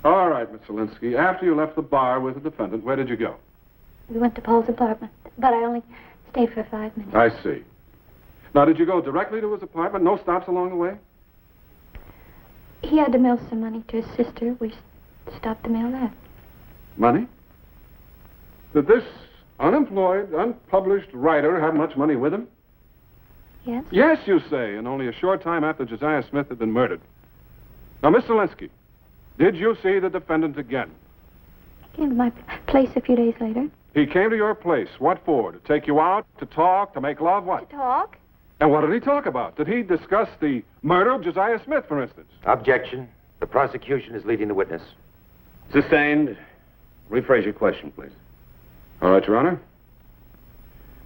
All right, Miss Solinsky. After you left the bar with the defendant, where did you go? We went to Paul's apartment, but I only stayed for 5 minutes. I see. Now, did you go directly to his apartment? No stops along the way? He had to mail some money to his sister. We stopped to mail that. Money? Did this unemployed, unpublished writer have much money with him? Yes? Yes, you say, and only a short time after Josiah Smith had been murdered. Now, Miss Solinsky, did you see the defendant again? He came to my place a few days later. He came to your place. What for? To take you out? To talk? To make love? What? To talk? And what did he talk about? Did he discuss the murder of Josiah Smith, for instance? Objection. The prosecution is leading the witness. Sustained. Rephrase your question, please. All right, Your Honor.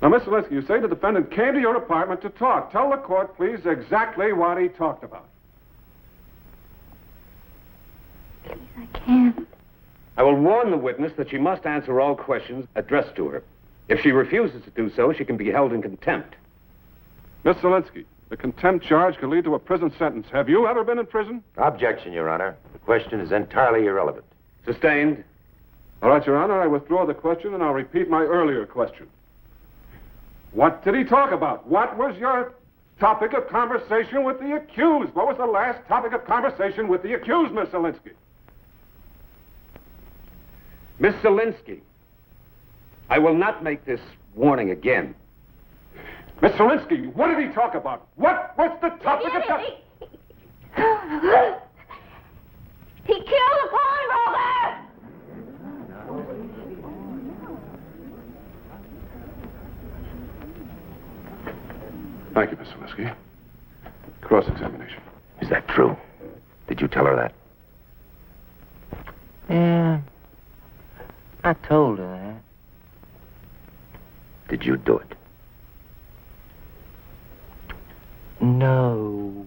Now, Miss Solinsky, you say the defendant came to your apartment to talk. Tell the court, please, exactly what he talked about. Please, I can't. I will warn the witness that she must answer all questions addressed to her. If she refuses to do so, she can be held in contempt. Miss Solinsky, the contempt charge could lead to a prison sentence. Have you ever been in prison? Objection, Your Honor. The question is entirely irrelevant. Sustained. All right, Your Honor, I withdraw the question, and I'll repeat my earlier question. What did he talk about? What was your topic of conversation with the accused? What was the last topic of conversation with the accused, Miss Solinsky? Miss Solinsky, I will not make this warning again. Miss Solinsky, what did he talk about? What was the topic of conversation? He killed the pawnbroker! Thank you, Miss Solinsky. Cross-examination. Is that true? Did you tell her that? Yeah. I told her that. Did you do it? No.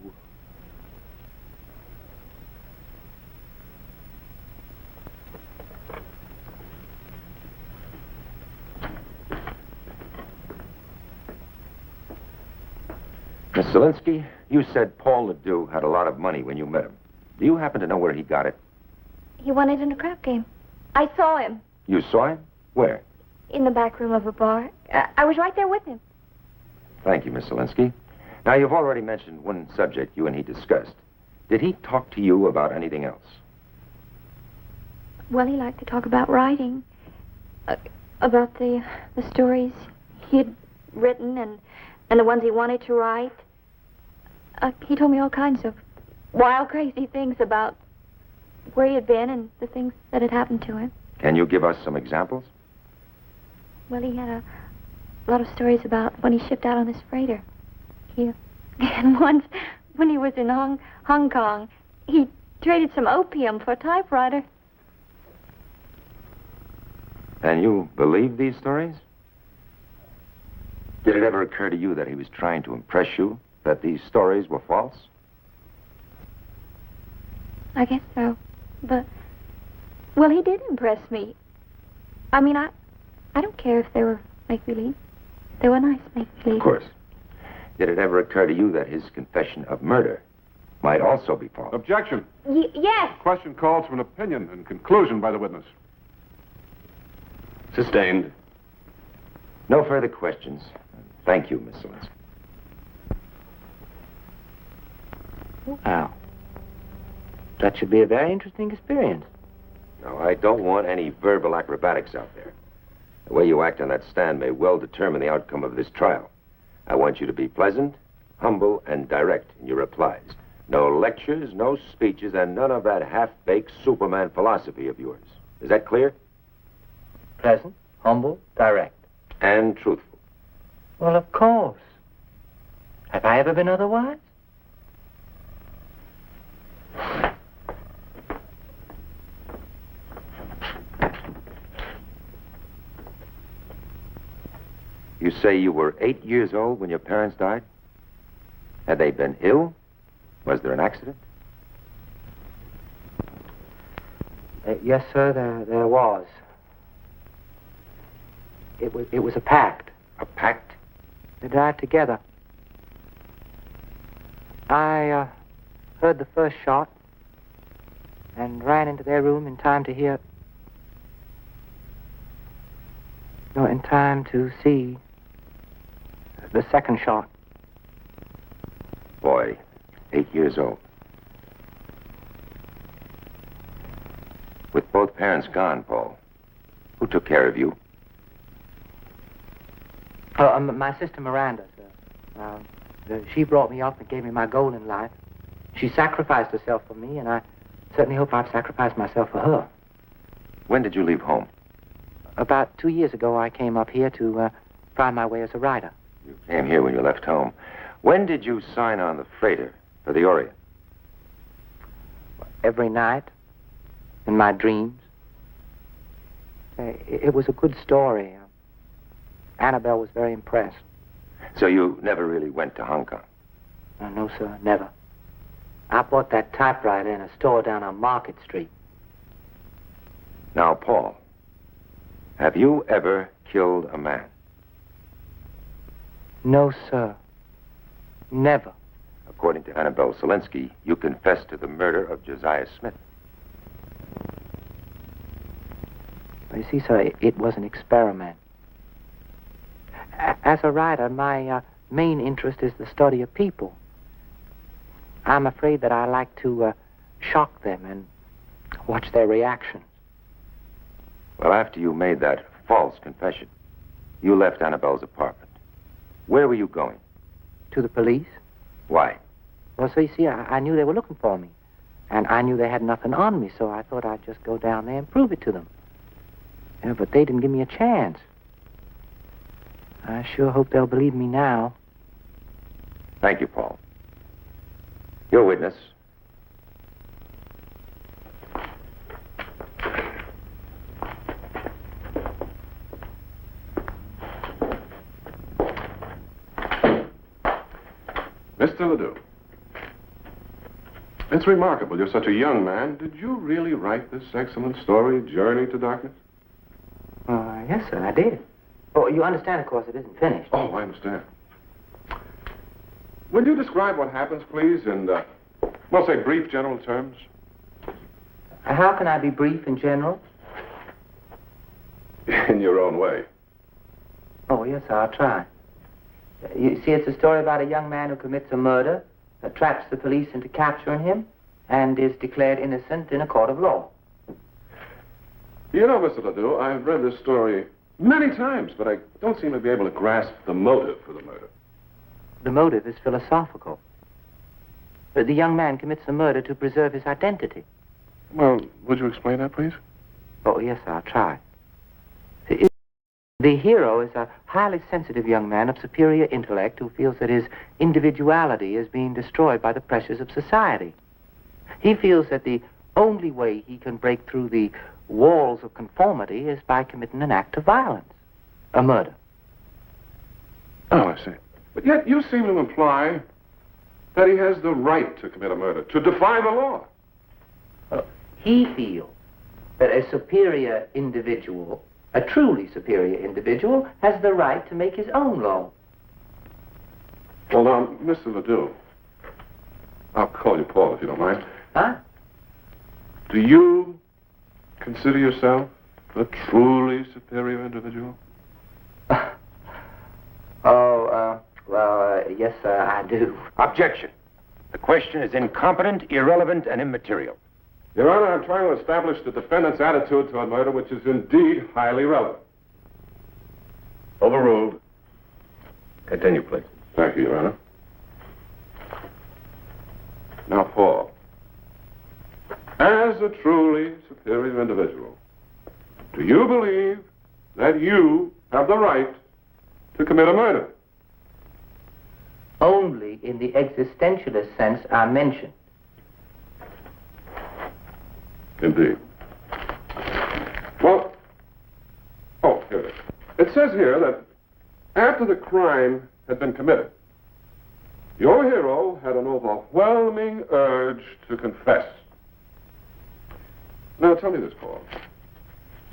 Miss Solinsky, you said Paul Ledoux had a lot of money when you met him. Do you happen to know where he got it? He won it in a crap game. I saw him You saw him? Where? in the back room of a bar. I was right there with him. Thank you, Miss Solinsky. Now, you've already mentioned one subject you and he discussed. Did he talk to you about anything else? Well, he liked to talk about writing. About the stories he'd written and the ones he wanted to write. He told me all kinds of wild, crazy things about where he had been and the things that had happened to him. Can you give us some examples? Well, he had a lot of stories about when he shipped out on this freighter. And once, when he was in Hong Kong, he traded some opium for a typewriter. And you believe these stories? Did it ever occur to you that he was trying to impress you, that these stories were false? I guess so. But, well, he did impress me. I mean, I don't care if they were make-believe. They were nice make-believe. Of course. Did it ever occur to you that his confession of murder might also be false? Objection. Yes. The question calls for an opinion and conclusion by the witness. Sustained. No further questions. Thank you, Miss Zelinsky. Wow. That should be a very interesting experience. No, I don't want any verbal acrobatics out there. The way you act on that stand may well determine the outcome of this trial. I want you to be pleasant, humble, and direct in your replies. No lectures, no speeches, and none of that half-baked Superman philosophy of yours. Is that clear? Pleasant, humble, direct. And truthful. Well, of course. Have I ever been otherwise? You say you were 8 years old when your parents died? Had they been ill? Was there an accident? Yes, sir, there was. It was a pact. A pact? They died together. I heard the first shot and ran into their room in time to hear... No, in time to see the second shot. Boy, 8 years old. With both parents gone, Paul, who took care of you? Oh, my sister Miranda, sir. She brought me up and gave me my goal in life. She sacrificed herself for me, and I certainly hope I've sacrificed myself for her. When did you leave home? About 2 years ago, I came up here to find my way as a writer. You came here when you left home. When did you sign on the freighter for the Orient? Every night, in my dreams. It was a good story. Annabelle was very impressed. So you never really went to Hong Kong? No, sir, never. I bought that typewriter in a store down on Market Street. Now, Paul, have you ever killed a man? No, sir. Never. According to Annabelle Zelinsky, you confessed to the murder of Josiah Smith. You see, sir, it was an experiment. As a writer, my main interest is the study of people. I'm afraid that I like to shock them and watch their reactions. Well, after you made that false confession, you left Annabelle's apartment. Where were you going? To the police. Why? Well, so you see, I knew they were looking for me. And I knew they had nothing on me, so I thought I'd just go down there and prove it to them. Yeah, but they didn't give me a chance. I sure hope they'll believe me now. Thank you, Paul. Your witness. Mr. Ledoux. It's remarkable. You're such a young man. Did you really write this excellent story, Journey to Darkness? Yes, sir, I did. Oh, you understand, of course, it isn't finished. Oh, I understand. Will you describe what happens, please, in, well, say, brief general terms? How can I be brief in general? In your own way. Oh, yes, I'll try. You see, it's a story about a young man who commits a murder, traps the police into capturing him, and is declared innocent in a court of law. You know, Mr. Ledoux, I've read this story Many times, but I don't seem to be able to grasp the motive for the murder. The motive is philosophical. The young man commits the murder to preserve his identity. Well, would you explain that, please? Oh, yes, I'll try. The hero is a highly sensitive young man of superior intellect who feels that his individuality is being destroyed by the pressures of society. He feels that the only way he can break through the walls of conformity is by committing an act of violence, a murder. Oh, I see. But yet you seem to imply that he has the right to commit a murder, to defy the law. He feels that a superior individual, a truly superior individual, has the right to make his own law. Well, now, Mr. Ledoux, I'll call you Paul if you don't mind. Huh? Do you consider yourself a truly superior individual? Yes, I do. Objection. The question is incompetent, irrelevant, and immaterial. Your Honor, I'm trying to establish the defendant's attitude toward murder, which is indeed highly relevant. Overruled. Continue, please. Thank you, Your Honor. Now, Paul, as a truly superior individual, do you believe that you have the right to commit a murder? Only in the existentialist sense I mentioned. Indeed. Well, here it is. It says here that after the crime had been committed, your hero had an overwhelming urge to confess. Now, tell me this, Paul.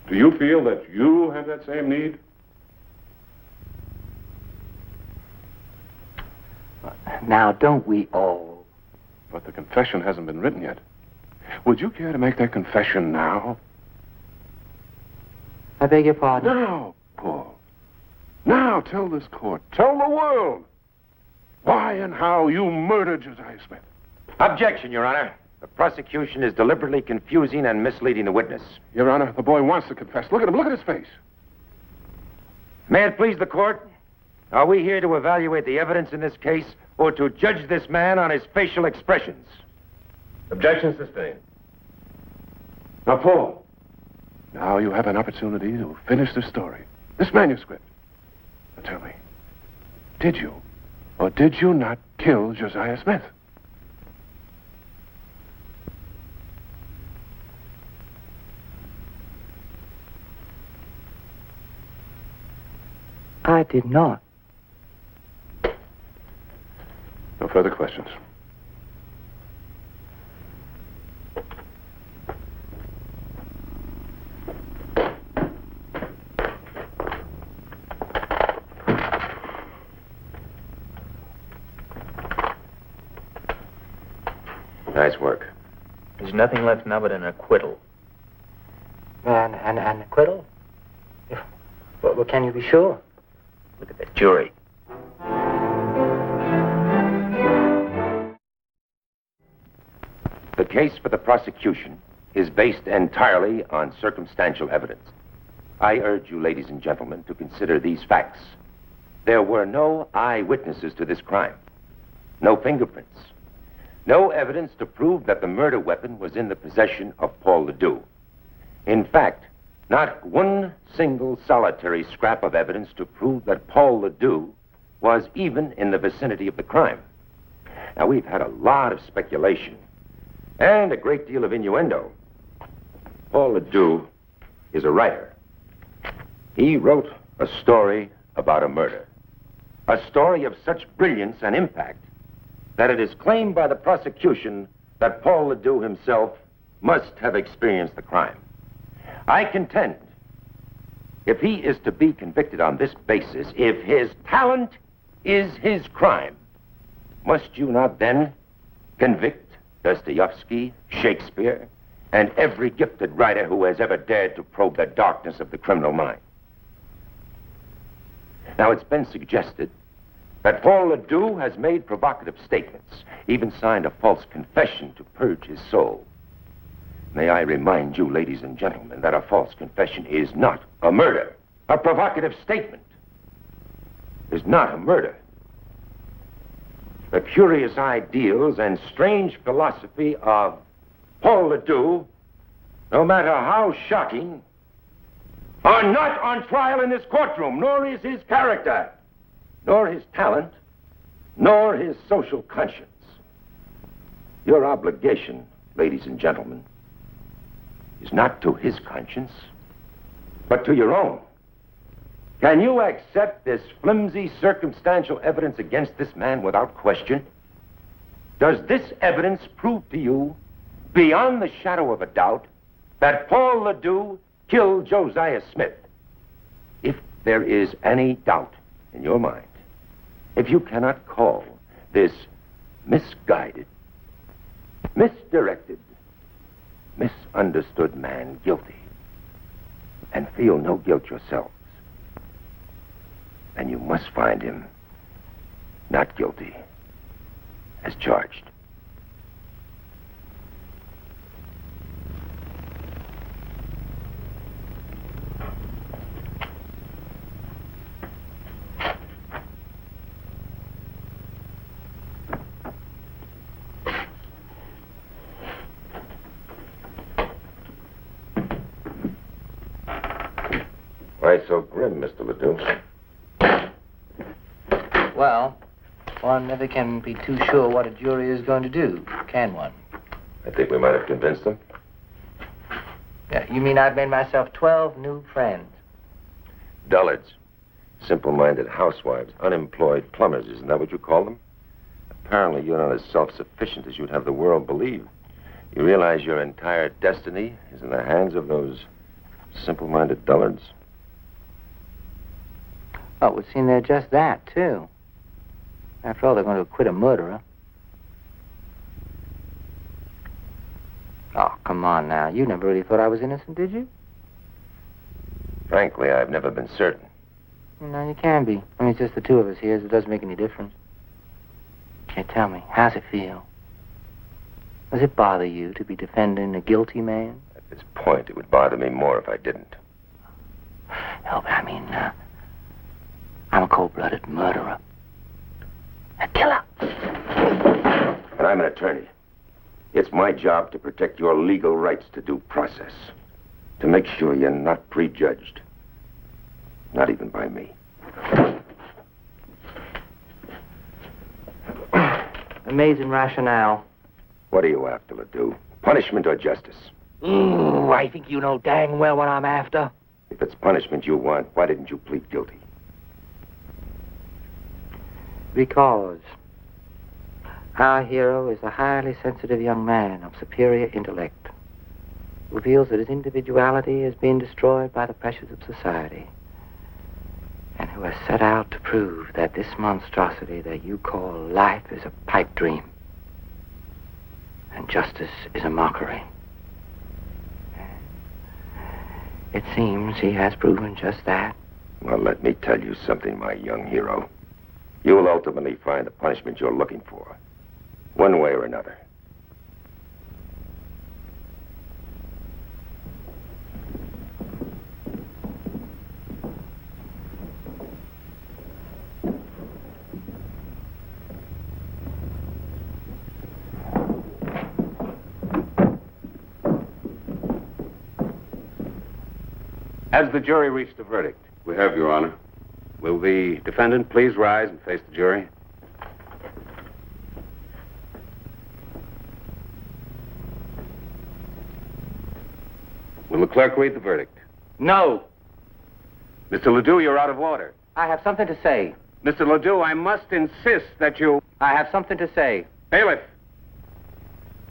Do you feel that you have that same need? Now, don't we all? But the confession hasn't been written yet. Would you care to make that confession now? I beg your pardon? Now, Paul. Now, tell this court, tell the world, why and how you murdered Josiah Smith. Objection, Your Honor. The prosecution is deliberately confusing and misleading the witness. Your Honor, the boy wants to confess. Look at him. Look at his face. May it please the court, are we here to evaluate the evidence in this case or to judge this man on his facial expressions? Objection sustained. Now, Paul, now you have an opportunity to finish the story, this manuscript. Now, tell me, did you or did you not kill Josiah Smith? I did not. No further questions. Nice work. There's nothing left now but an acquittal. An acquittal? Well, can you be sure? Look at the jury. The case for the prosecution is based entirely on circumstantial evidence. I urge you, ladies and gentlemen, to consider these facts. There were no eyewitnesses to this crime, no fingerprints, no evidence to prove that the murder weapon was in the possession of Paul Ledoux. In fact, not one single solitary scrap of evidence to prove that Paul Ledoux was even in the vicinity of the crime. Now, we've had a lot of speculation and a great deal of innuendo. Paul Ledoux is a writer. He wrote a story about a murder, a story of such brilliance and impact that it is claimed by the prosecution that Paul Ledoux himself must have experienced the crime. I contend, if he is to be convicted on this basis, if his talent is his crime, must you not then convict Dostoevsky, Shakespeare, and every gifted writer who has ever dared to probe the darkness of the criminal mind? Now, it's been suggested that Paul Ledoux has made provocative statements, even signed a false confession to purge his soul. May I remind you, ladies and gentlemen, that a false confession is not a murder. a provocative statement, is not a murder. The curious ideals and strange philosophy of Paul Ledoux, no matter how shocking, are not on trial in this courtroom, nor is his character, nor his talent, nor his social conscience. Your obligation, ladies and gentlemen, is not to his conscience, but to your own. Can you accept this flimsy circumstantial evidence against this man without question? Does this evidence prove to you, beyond the shadow of a doubt, that Paul Ledoux killed Josiah Smith? If there is any doubt in your mind, if you cannot call this misguided, misdirected, misunderstood man guilty, and feel no guilt yourselves, then you must find him not guilty as charged. Why so grim, Mr. Ledoux? Well, one never can be too sure what a jury is going to do, can one? I think we might have convinced them. Yeah, you mean I've made myself 12 new friends? Dullards. Simple-minded housewives, unemployed plumbers, isn't that what you call them? Apparently you're not as self-sufficient as you'd have the world believe. You realize your entire destiny is in the hands of those simple-minded dullards? Oh, it would seem they're just that, too. After all, they're going to acquit a murderer. Oh, come on now. You never really thought I was innocent, did you? Frankly, I've never been certain. No, you can be. I mean, it's just the two of us here, so it doesn't make any difference. Hey, tell me, how's it feel? Does it bother you to be defending a guilty man? At this point, it would bother me more if I didn't. Hell, I mean, I'm a cold-blooded murderer. A killer. And I'm an attorney. It's my job to protect your legal rights to due process. To make sure you're not prejudged. Not even by me. Amazing rationale. What are you after, Ledoux? Punishment or justice? Ooh, I think you know dang well what I'm after. If it's punishment you want, why didn't you plead guilty? Because our hero is a highly sensitive young man of superior intellect who feels that his individuality is being destroyed by the pressures of society and who has set out to prove that this monstrosity that you call life is a pipe dream and justice is a mockery. It seems he has proven just that. Well, let me tell you something, my young hero. You will ultimately find the punishment you're looking for, one way or another. Has the jury reached a verdict? We have, Your Honor. Will the defendant please rise and face the jury? Will the clerk read the verdict? No. Mr. Ledoux, you're out of order. I have something to say. Mr. Ledoux, I must insist that you... I have something to say. Bailiff,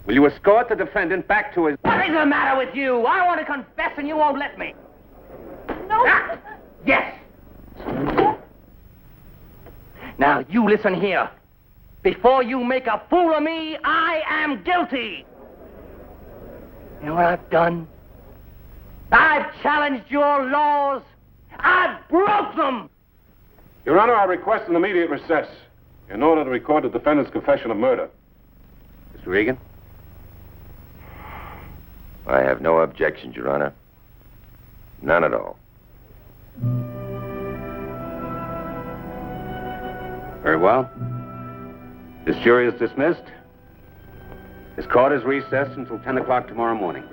will you escort the defendant back to his... What is the matter with you? I want to confess and you won't let me. No. Ah, yes. Now, you listen here. Before you make a fool of me, I am guilty. You know what I've done? I've challenged your laws. I've broke them. Your Honor, I request an immediate recess in order to record the defendant's confession of murder. Mr. Egan? I have no objections, Your Honor. None at all. Very well. This jury is dismissed. This court is recessed until 10 o'clock tomorrow morning.